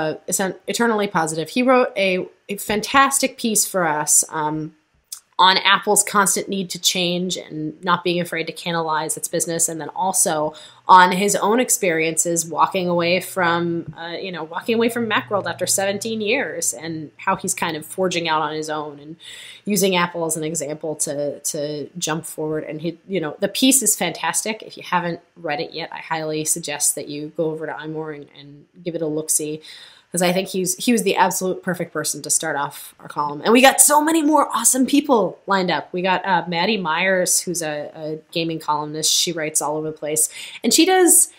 eternally positive. He wrote a fantastic piece for us on Apple's constant need to change and not being afraid to cannibalize its business, and then also on his own experiences walking away from Macworld after 17 years, and how he's kind of forging out on his own and using Apple as an example to jump forward. And the piece is fantastic. If you haven't read it yet, I highly suggest that you go over to iMore and give it a look-see, because I think he was the absolute perfect person to start off our column. And we got so many more awesome people lined up. We got Maddie Myers, who's a gaming columnist. She writes all over the place, and she does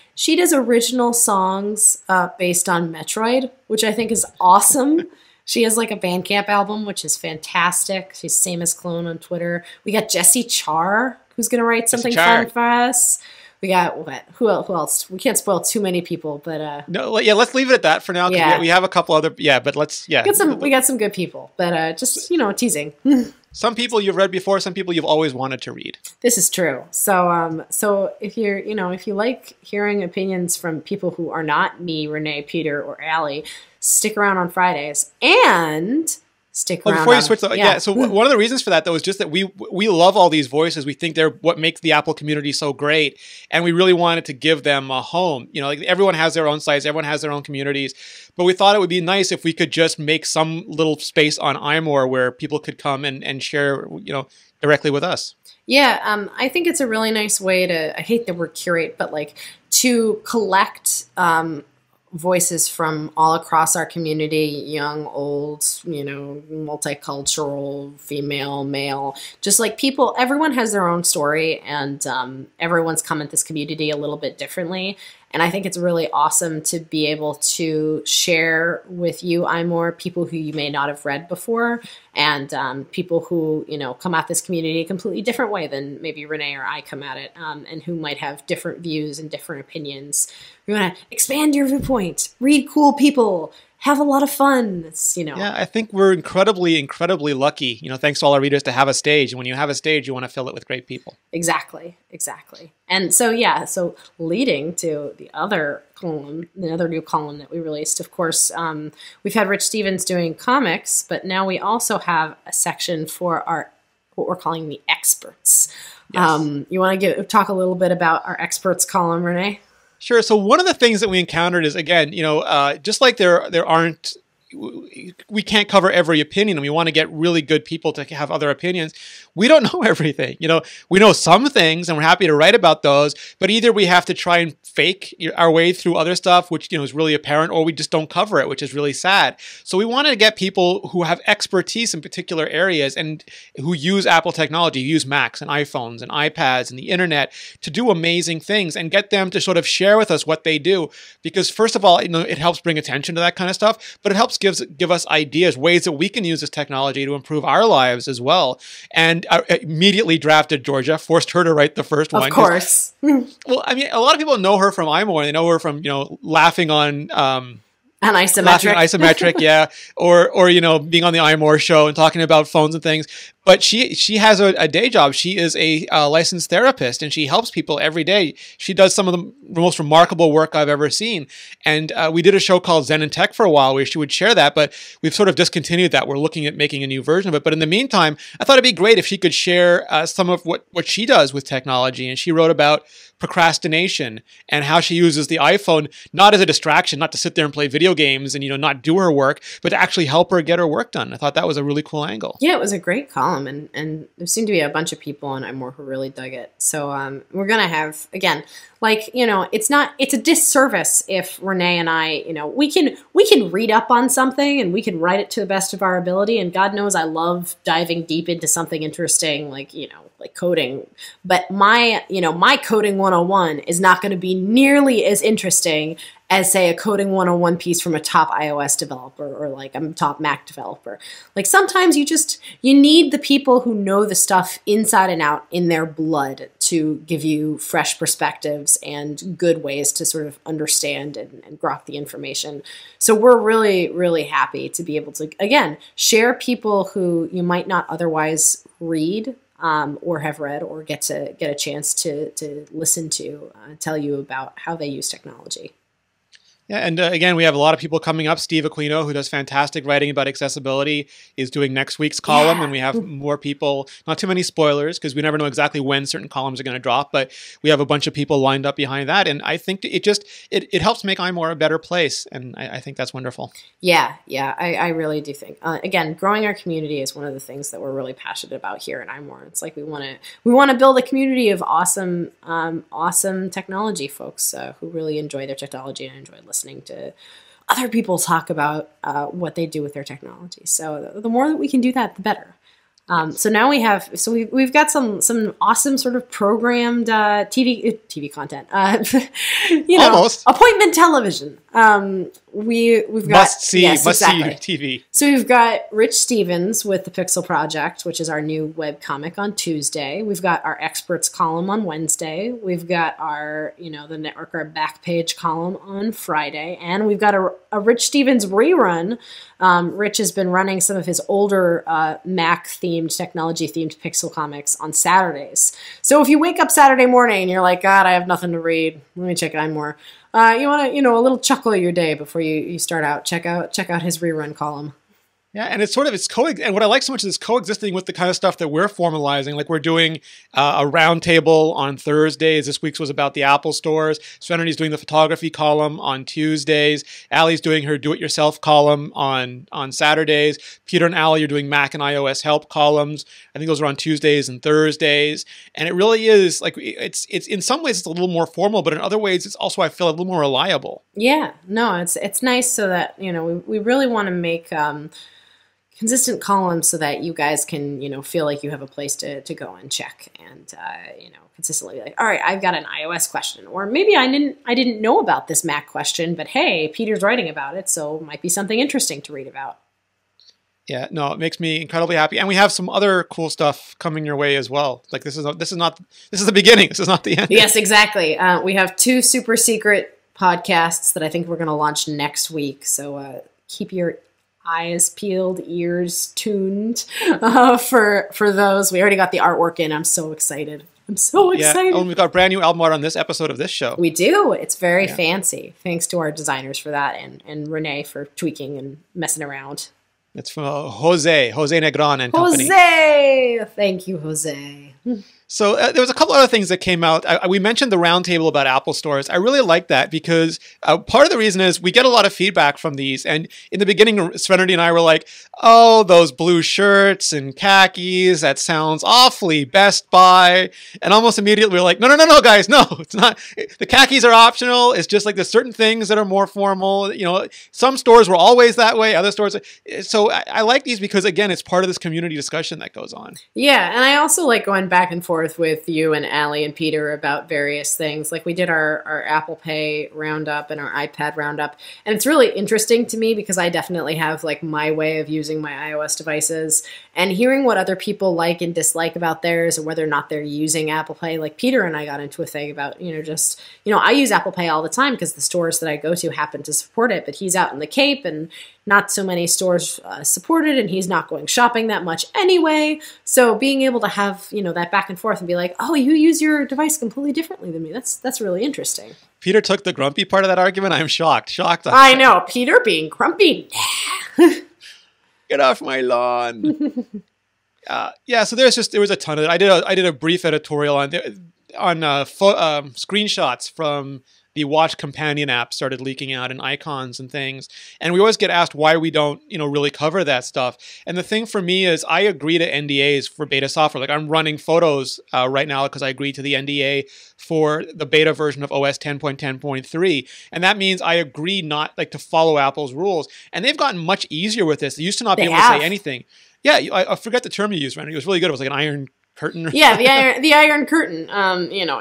original songs based on Metroid, which I think is awesome. She has like a Bandcamp album, which is fantastic. She's Samus Clone on Twitter. We got Jesse Char, who's going to write something fun for us. We got what? Who else? We can't spoil too many people, but no, yeah, let's leave it at that for now. Yeah. We have a couple other, but let's, we got some good people, but just teasing. Some people you've read before, some people you've always wanted to read. This is true. So if you're, if you like hearing opinions from people who are not me, Renee, Peter, or Allie, stick around on Fridays and stick around. Before you switch, so one of the reasons for that, though, is just that we love all these voices. We think they're what makes the Apple community so great, and we really wanted to give them a home. Like everyone has their own sites, everyone has their own communities, but we thought it would be nice if we could just make some little space on iMore where people could come and share, directly with us. Yeah, I think it's a really nice way to, I hate the word curate, but like to collect voices from all across our community, young, old, multicultural, female, male, just like people, everyone has their own story, and everyone's come at this community a little bit differently. And I think it's really awesome to be able to share with you, iMore, people who you may not have read before, and people who, come at this community a completely different way than maybe Renee or I come at it, and who might have different views and different opinions. We want to expand your viewpoint, read cool people, have a lot of fun. Yeah, I think we're incredibly, incredibly lucky, thanks to all our readers, to have a stage. And when you have a stage, you want to fill it with great people. Exactly. And so leading to the other new column that we released, of course, we've had Rich Stevens doing comics, but now we also have a section for what we're calling the experts. Yes. You want to talk a little bit about our experts column, Renee? Sure. So one of the things that we encountered is, again, just like there aren't, we can't cover every opinion, and we want to get really good people to have other opinions. We don't know everything. We know some things, and we're happy to write about those, but either we have to try and fake our way through other stuff, which, is really apparent, or we just don't cover it, which is really sad. So we wanted to get people who have expertise in particular areas and who use Apple technology, use Macs and iPhones and iPads and the internet to do amazing things, and get them to sort of share with us what they do. Because first of all, it helps bring attention to that kind of stuff, but it helps give us ideas, ways that we can use this technology to improve our lives as well. And I immediately drafted Georgia, forced her to write the first one. Of course. Well, I mean, a lot of people know her from iMore, and they know her from, laughing on an isometric. Yeah, or being on the iMore show and talking about phones and things. But she has a day job. She is a licensed therapist, and she helps people every day. She does some of the most remarkable work I've ever seen. And we did a show called Zen and Tech for a while where she would share that, but we've sort of discontinued that. We're looking at making a new version of it. But in the meantime, I thought it'd be great if she could share some of what she does with technology. And she wrote about procrastination and how she uses the iPhone not as a distraction, not to sit there and play video games and not do her work, but to actually help her get her work done. I thought that was a really cool angle. Yeah, it was a great column, and there seemed to be a bunch of people on iMore who really dug it. So we're gonna have, again, it's a disservice if Renee and I, we can read up on something and we can write it to the best of our ability, and God knows I love diving deep into something interesting like coding, but my coding 101 is not going to be nearly as interesting as, say, a coding 101 piece from a top iOS developer or like a top Mac developer. Like sometimes you need the people who know the stuff inside and out in their blood to give you fresh perspectives and good ways to sort of understand and grok the information. So we're really, really happy to be able to, again, share people who you might not otherwise read or have read or get a chance to listen to tell you about how they use technology. Yeah, and again, we have a lot of people coming up. Steve Aquino, who does fantastic writing about accessibility, is doing next week's column, and we have more people. Not too many spoilers, because we never know exactly when certain columns are going to drop, but we have a bunch of people lined up behind that, and I think it helps make iMore a better place, and I think that's wonderful. Yeah, I really do think. Again, growing our community is one of the things that we're really passionate about here at iMore. It's like we want to build a community of awesome technology folks who really enjoy their technology and enjoy listening to other people talk about what they do with their technology. So the more that we can do that, the better. So now we've got some awesome sort of programmed TV content. Almost appointment television. We've got must see TV. So we've got Rich Stevens with the Pixel Project, which is our new web comic, on Tuesday. We've got our experts column on Wednesday. We've got our the network, our back page column on Friday, and we've got a Rich Stevens rerun. Rich has been running some of his older Mac themed, technology themed Pixel comics on Saturdays. So if you wake up Saturday morning and you're like, God, I have nothing to read, let me check iMore. You want to, a little chuckle of your day before you start out. Check out his rerun column. Yeah, and and what I like so much is it's coexisting with the kind of stuff that we're formalizing. Like we're doing a roundtable on Thursdays. This week's was about the Apple stores. Serenity's doing the photography column on Tuesdays. Allie's doing her do-it-yourself column on Saturdays. Peter and Allie are doing Mac and iOS help columns. I think those are on Tuesdays and Thursdays. And it really is like it's in some ways it's a little more formal, but in other ways it's also, I feel, a little more reliable. Yeah, no, it's nice so that we really want to make consistent columns so that you guys can, feel like you have a place to go and check and, consistently be like, all right, I've got an iOS question, or maybe I didn't know about this Mac question, but hey, Peter's writing about it, so it might be something interesting to read about. Yeah, no, it makes me incredibly happy. And we have some other cool stuff coming your way as well. Like this is the beginning. This is not the end. Yes, exactly. We have 2 super secret podcasts that I think we're going to launch next week. So, keep your eyes peeled, ears tuned for those. We already got the artwork in. I'm so excited. Yeah. Oh, and we've got brand new album art on this episode of this show. We do. It's very fancy. Thanks to our designers for that, and Rene for tweaking and messing around. It's from Jose Negron and company. Jose! Thank you, Jose. So there was a couple other things that came out. We mentioned the roundtable about Apple stores. I really like that because part of the reason is we get a lot of feedback from these. And in the beginning, Serenity and I were like, oh, those blue shirts and khakis, that sounds awfully Best Buy. And almost immediately we were like, no, guys, no, it's not. The khakis are optional. It's just like there's certain things that are more formal. Some stores were always that way. Other stores. So I like these because, again, it's part of this community discussion that goes on. Yeah, and I also like going back and forth with you and Allie and Peter about various things. Like we did our Apple Pay roundup and our iPad roundup. And it's really interesting to me because I definitely have like my way of using my iOS devices, and hearing what other people like and dislike about theirs and whether or not they're using Apple Pay. Like Peter and I got into a thing about, I use Apple Pay all the time because the stores that I go to happen to support it, but he's out in the Cape and not so many stores support it, and he's not going shopping that much anyway. So being able to have, that back and forth and be like, oh, you use your device completely differently than me. That's really interesting. Peter took the grumpy part of that argument. I'm shocked. I know. Peter being grumpy. Get off my lawn. So there was a ton of it. I did a brief editorial on screenshots from the Watch Companion app started leaking out and icons and things. And we always get asked why we don't, really cover that stuff. And the thing for me is I agree to NDAs for beta software. Like I'm running photos right now because I agreed to the NDA for the beta version of OS 10.10.3. And that means I agree not to follow Apple's rules. And they've gotten much easier with this. They used to not be able to say anything. Yeah, I forget the term you used, Randy. It was really good. It was like an iron curtain. Yeah, the iron curtain.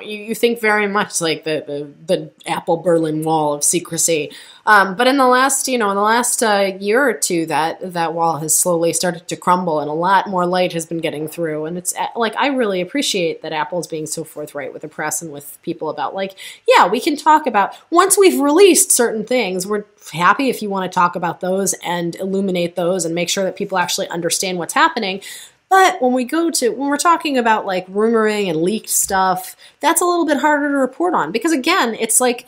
You think very much like the Apple Berlin Wall of secrecy. But in the last year or two, that wall has slowly started to crumble, and a lot more light has been getting through. And it's like I really appreciate that Apple's being so forthright with the press and with people about we can talk about once we've released certain things. We're happy if you want to talk about those and illuminate those and make sure that people actually understand what's happening. But when we're talking about like rumoring and leaked stuff, that's a little bit harder to report on because again, it's like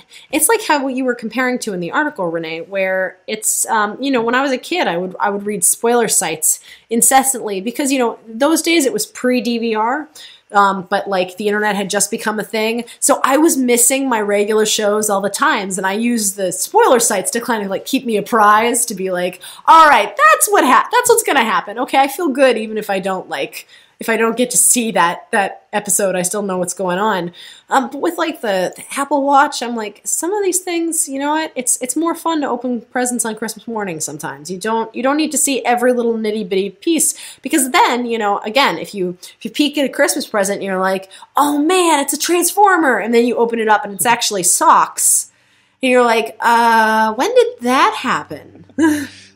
how what you were comparing to in the article, Renee, where it's when I was a kid, I would read spoiler sites incessantly because those days it was pre-DVR. But like the internet had just become a thing. So I was missing my regular shows all the times. And I used the spoiler sites to kind of like keep me apprised to be like, all right, that's what's going to happen. Okay. I feel good. Even if I don't get to see that episode, I still know what's going on. But with like the Apple Watch, I'm like, some of these things, you know what? It's more fun to open presents on Christmas morning sometimes. You don't need to see every little nitty bitty piece because then, again, if you peek at a Christmas present, you're like, oh man, it's a Transformer. And then you open it up and it's actually socks. And you're like, when did that happen?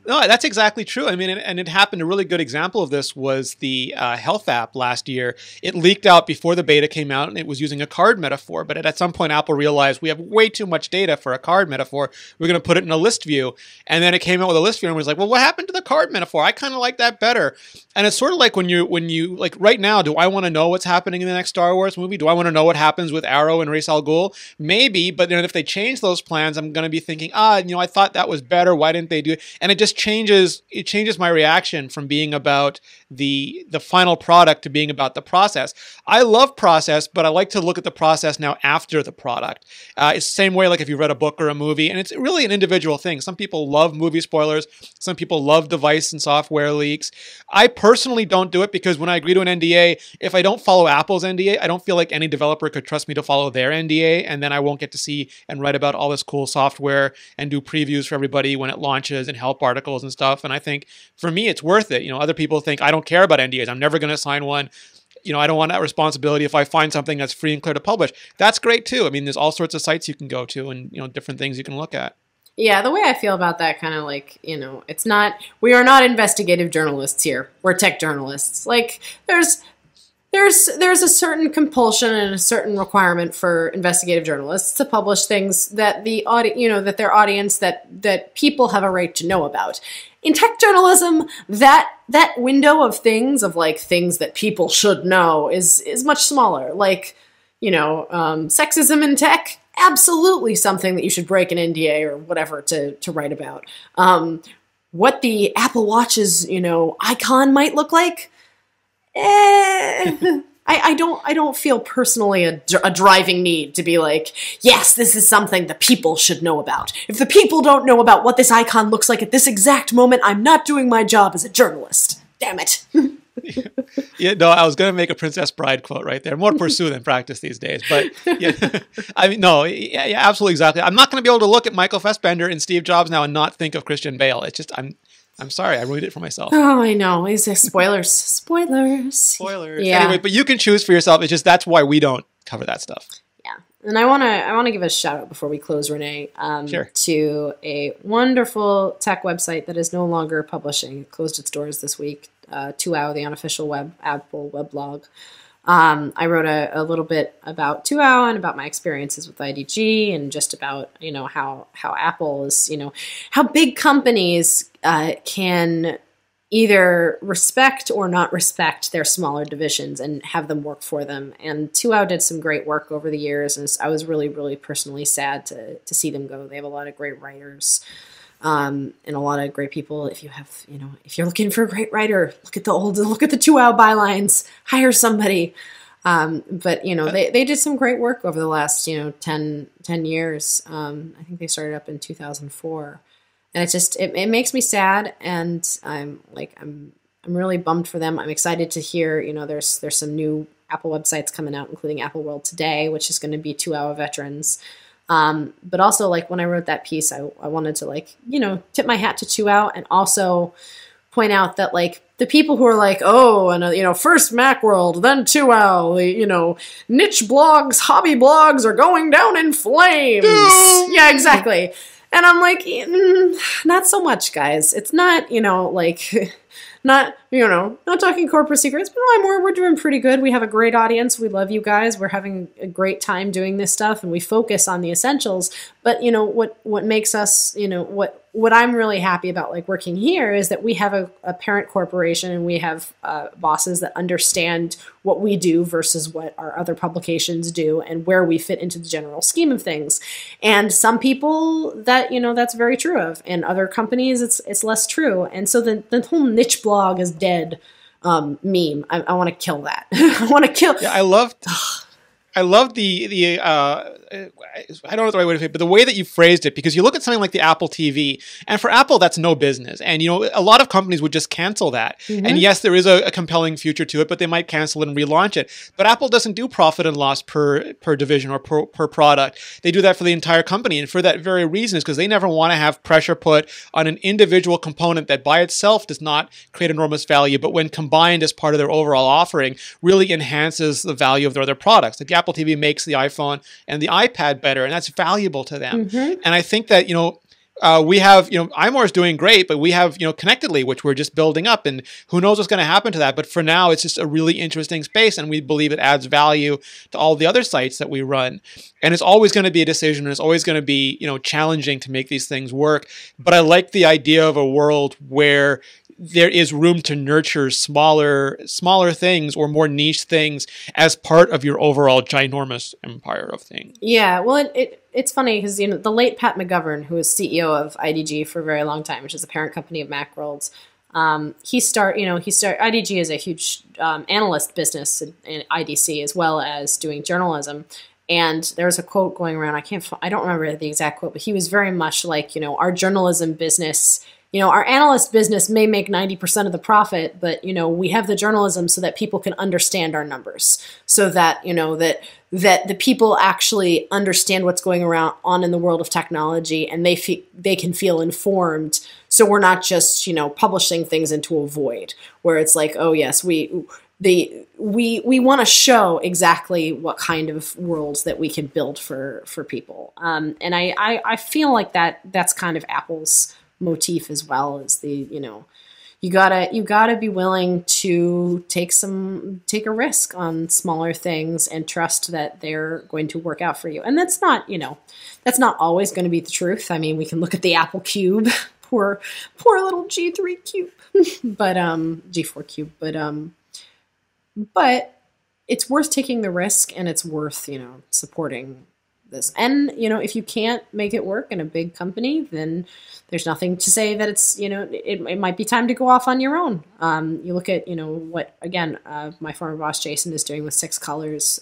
No, that's exactly true. I mean, and it happened. A really good example of this was the health app last year. It leaked out before the beta came out, and it was using a card metaphor. But at some point, Apple realized we have way too much data for a card metaphor. We're going to put it in a list view. And then it came out with a list view and was like, well, what happened to the card metaphor? I kind of like that better. And it's sort of like when you like right now, do I want to know what's happening in the next Star Wars movie? Do I want to know what happens with Arrow and Ra's al Ghul? Maybe, but then if they change those plans, I'm going to be thinking, I thought that was better. Why didn't they do it? And it just changes my reaction from being about the final product to being about the process. I love process, but I like to look at the process now after the product. It's the same way like if you read a book or a movie, and it's really an individual thing. Some people love movie spoilers. Some people love device and software leaks. I personally don't do it because when I agree to an NDA, if I don't follow Apple's NDA, I don't feel like any developer could trust me to follow their NDA, and then I won't get to see and write about all this cool software and do previews for everybody when it launches and help articles and stuff. And I think for me, it's worth it. Other people think I don't care about NDAs. I'm never going to sign one. I don't want that responsibility if I find something that's free and clear to publish. That's great too. I mean, there's all sorts of sites you can go to and, different things you can look at. Yeah, the way I feel about that kind of like, we are not investigative journalists here. We're tech journalists. Like there's a certain compulsion and a certain requirement for investigative journalists to publish things that that their audience, that people have a right to know about. In tech journalism, that window of things that people should know is much smaller. Like, sexism in tech, absolutely something that you should break an NDA or whatever to write about. What the Apple Watch's, icon might look like, I don't feel personally a driving need to be like, yes, this is something the people should know about. If the people don't know about what this icon looks like at this exact moment, I'm not doing my job as a journalist. Damn it. Yeah, no, I was going to make a Princess Bride quote right there. More pursue than practice these days. But yeah, I mean, no, yeah, absolutely, exactly. I'm not going to be able to look at Michael Fassbender and Steve Jobs now and not think of Christian Bale. It's just, I'm sorry, I ruined it for myself. Oh, I know. It's spoilers. Spoilers. Yeah. Anyway, but you can choose for yourself. It's just that's why we don't cover that stuff. Yeah. And I want to give a shout out before we close, Renee, sure, to a wonderful tech website that is no longer publishing. It closed its doors this week. 2hour, the unofficial Apple weblog. I wrote a little bit about 2hour and about my experiences with IDG and just about, how Apple is, how big companies can either respect or not respect their smaller divisions and have them work for them. And 2hour did some great work over the years, and I was really, really personally sad to see them go. They have a lot of great writers. And a lot of great people. If you're looking for a great writer, look at the 2hour bylines, hire somebody. But they did some great work over the last, 10 years. I think they started up in 2004, and it's just, it makes me sad. And I'm really bummed for them. I'm excited to hear, there's some new Apple websites coming out, including Apple World Today, which is going to be 2hour veterans. But also when I wrote that piece, I wanted to tip my hat to 2hour and also point out that the people who are first Macworld, then 2hour, niche blogs, hobby blogs are going down in flames. Yeah, exactly. And I'm like, not so much, guys. It's not, not talking corporate secrets, but we're doing pretty good. We have a great audience. We love you guys. We're having a great time doing this stuff, and we focus on the essentials. But what makes us, what I'm really happy about like working here is that we have a parent corporation and we have bosses that understand what we do versus what our other publications do and where we fit into the general scheme of things. And some people that, that's very true of, and other companies it's less true. And so the whole niche blog is dead meme. I want to kill that. I want to kill. Yeah, I love the I don't know the right way to say it, but the way that you phrased it, because you look at something like the Apple TV, and for Apple, that's no business. And, a lot of companies would just cancel that. Mm-hmm. And yes, there is a compelling future to it, but they might cancel it and relaunch it. But Apple doesn't do profit and loss per division or per product. They do that for the entire company. And for that very reason is because they never want to have pressure put on an individual component that by itself does not create enormous value, but when combined as part of their overall offering, really enhances the value of their other products. Like the Apple TV makes the iPhone and the iPad better, and that's valuable to them. Mm-hmm. And I think that, we have, iMore is doing great, but we have, Connectedly, which we're just building up, and who knows what's going to happen to that. But for now, it's just a really interesting space, and we believe it adds value to all the other sites that we run. And it's always going to be a decision, and it's always going to be, challenging to make these things work. But I like the idea of a world where there is room to nurture smaller things or more niche things as part of your overall ginormous empire of things. Yeah, well, it's funny because the late Pat McGovern, who was CEO of IDG for a very long time, which is the parent company of Macworld, IDG is a huge analyst business in IDC as well as doing journalism. And there's a quote going around. I don't remember the exact quote, but he was very much like, our journalism business. Our analyst business may make 90% of the profit, but, we have the journalism so that people can understand our numbers, so that, that the people actually understand what's going on in the world of technology, and they can feel informed. So we're not just, publishing things into a void where it's like, oh yes, we want to show exactly what kind of worlds that we can build for people. And I feel like that's kind of Apple's motif as well, as you gotta be willing to take a risk on smaller things and trust that they're going to work out for you. And that's not always going to be the truth. I mean, we can look at the Apple Cube, poor little G3 Cube, but G4 Cube, but it's worth taking the risk, and it's worth supporting this. And if you can't make it work in a big company, then there's nothing to say that it's it might be time to go off on your own. You look at what again my former boss Jason is doing with Six Colors,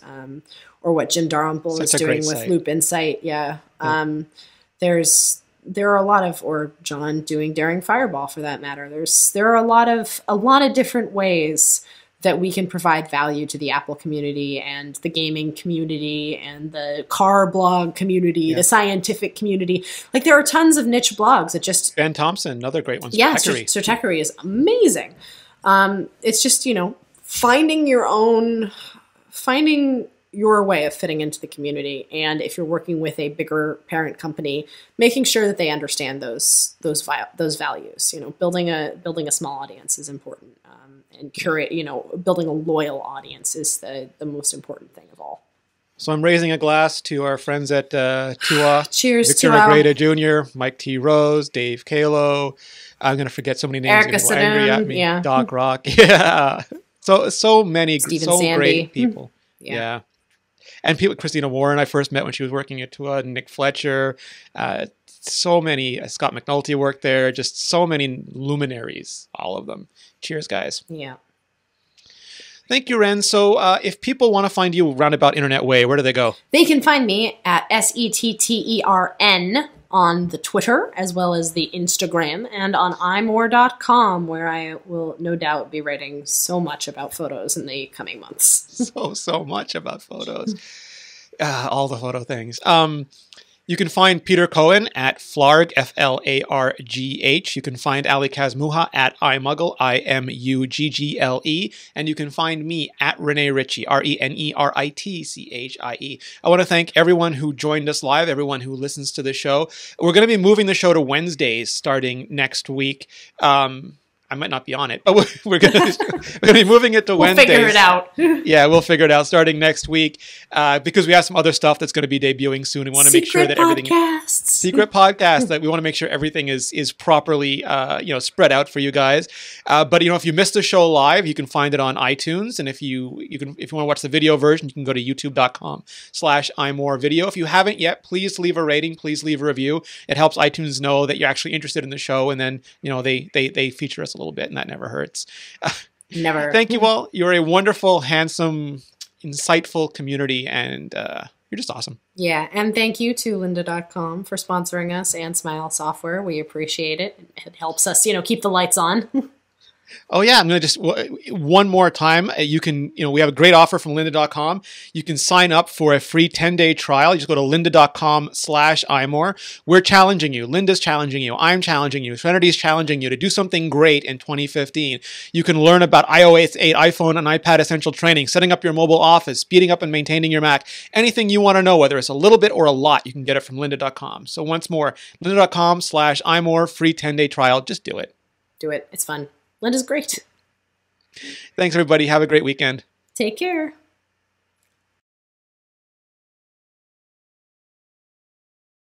or what Jim Dalrymple is doing with site. Loop Insight. Yeah. There are a lot of, or John doing Daring Fireball for that matter. There are a lot of different ways that we can provide value to the Apple community and the gaming community and the car blog community, the scientific community. Like, there are tons of niche blogs that just... Ben Thompson, another great one. Yeah, Sir Techery is amazing. It's just, finding your way of fitting into the community. And if you're working with a bigger parent company, making sure that they understand those values. Building a small audience is important. And building a loyal audience is the most important thing of all. So I'm raising a glass to our friends at TUA. Cheers, Victor Negreda Jr., Mike T. Rose, Dave Kalo. I'm going to forget so many names. Erica People are angry at me. Yeah. Doc Rock. Yeah. So many, Stephen so Sandy. great people. Yeah. And people, Christina Warren, I first met when she was working at TUA, Nick Fletcher, so many, Scott McNulty worked there, just so many luminaries, all of them. Cheers, guys. Yeah. Thank you, Ren. So if people want to find you roundabout internet way, where do they go? They can find me at SETTERN on the Twitter, as well as the Instagram, and on iMore.com, where I will no doubt be writing so much about photos in the coming months. so much about photos. All the photo things. You can find Peter Cohen at Flarg, Flargh. You can find Ali Kazmuha at iMuggle, IMUGGLE. And you can find me at Rene Ritchie, RENERITCHIE. I want to thank everyone who joined us live, everyone who listens to the show. We're going to be moving the show to Wednesdays starting next week. I might not be on it, but we're gonna be moving it to Wednesdays. We'll figure it out. Yeah, we'll figure it out starting next week because we have some other stuff that's going to be debuting soon. We want to make sure that everything secret podcasts that we want to make sure everything is properly spread out for you guys. But if you missed the show live, you can find it on iTunes, and if you want to watch the video version, you can go to youtube.com/iMore video. If you haven't yet, please leave a rating, please leave a review. It helps iTunes know that you're actually interested in the show, and then they feature us a little bit, and that never hurts. Never. Thank you all. You're a wonderful, handsome, insightful community, and you're just awesome. Yeah, and thank you to lynda.com for sponsoring us and Smile Software. We appreciate it. It helps us, keep the lights on. Oh yeah, I'm going to just one more time. You can, we have a great offer from lynda.com. You can sign up for a free 10-day trial. You just go to lynda.com/iMore. We're challenging you. Lynda's challenging you. I'm challenging you. Serenity's challenging you to do something great in 2015. You can learn about iOS 8, iPhone, and iPad essential training, setting up your mobile office, speeding up and maintaining your Mac. Anything you want to know, whether it's a little bit or a lot, you can get it from lynda.com. So once more, lynda.com/iMore, free 10-day trial. Just do it. Do it. It's fun. Lynda's great. Thanks, everybody. Have a great weekend. Take care.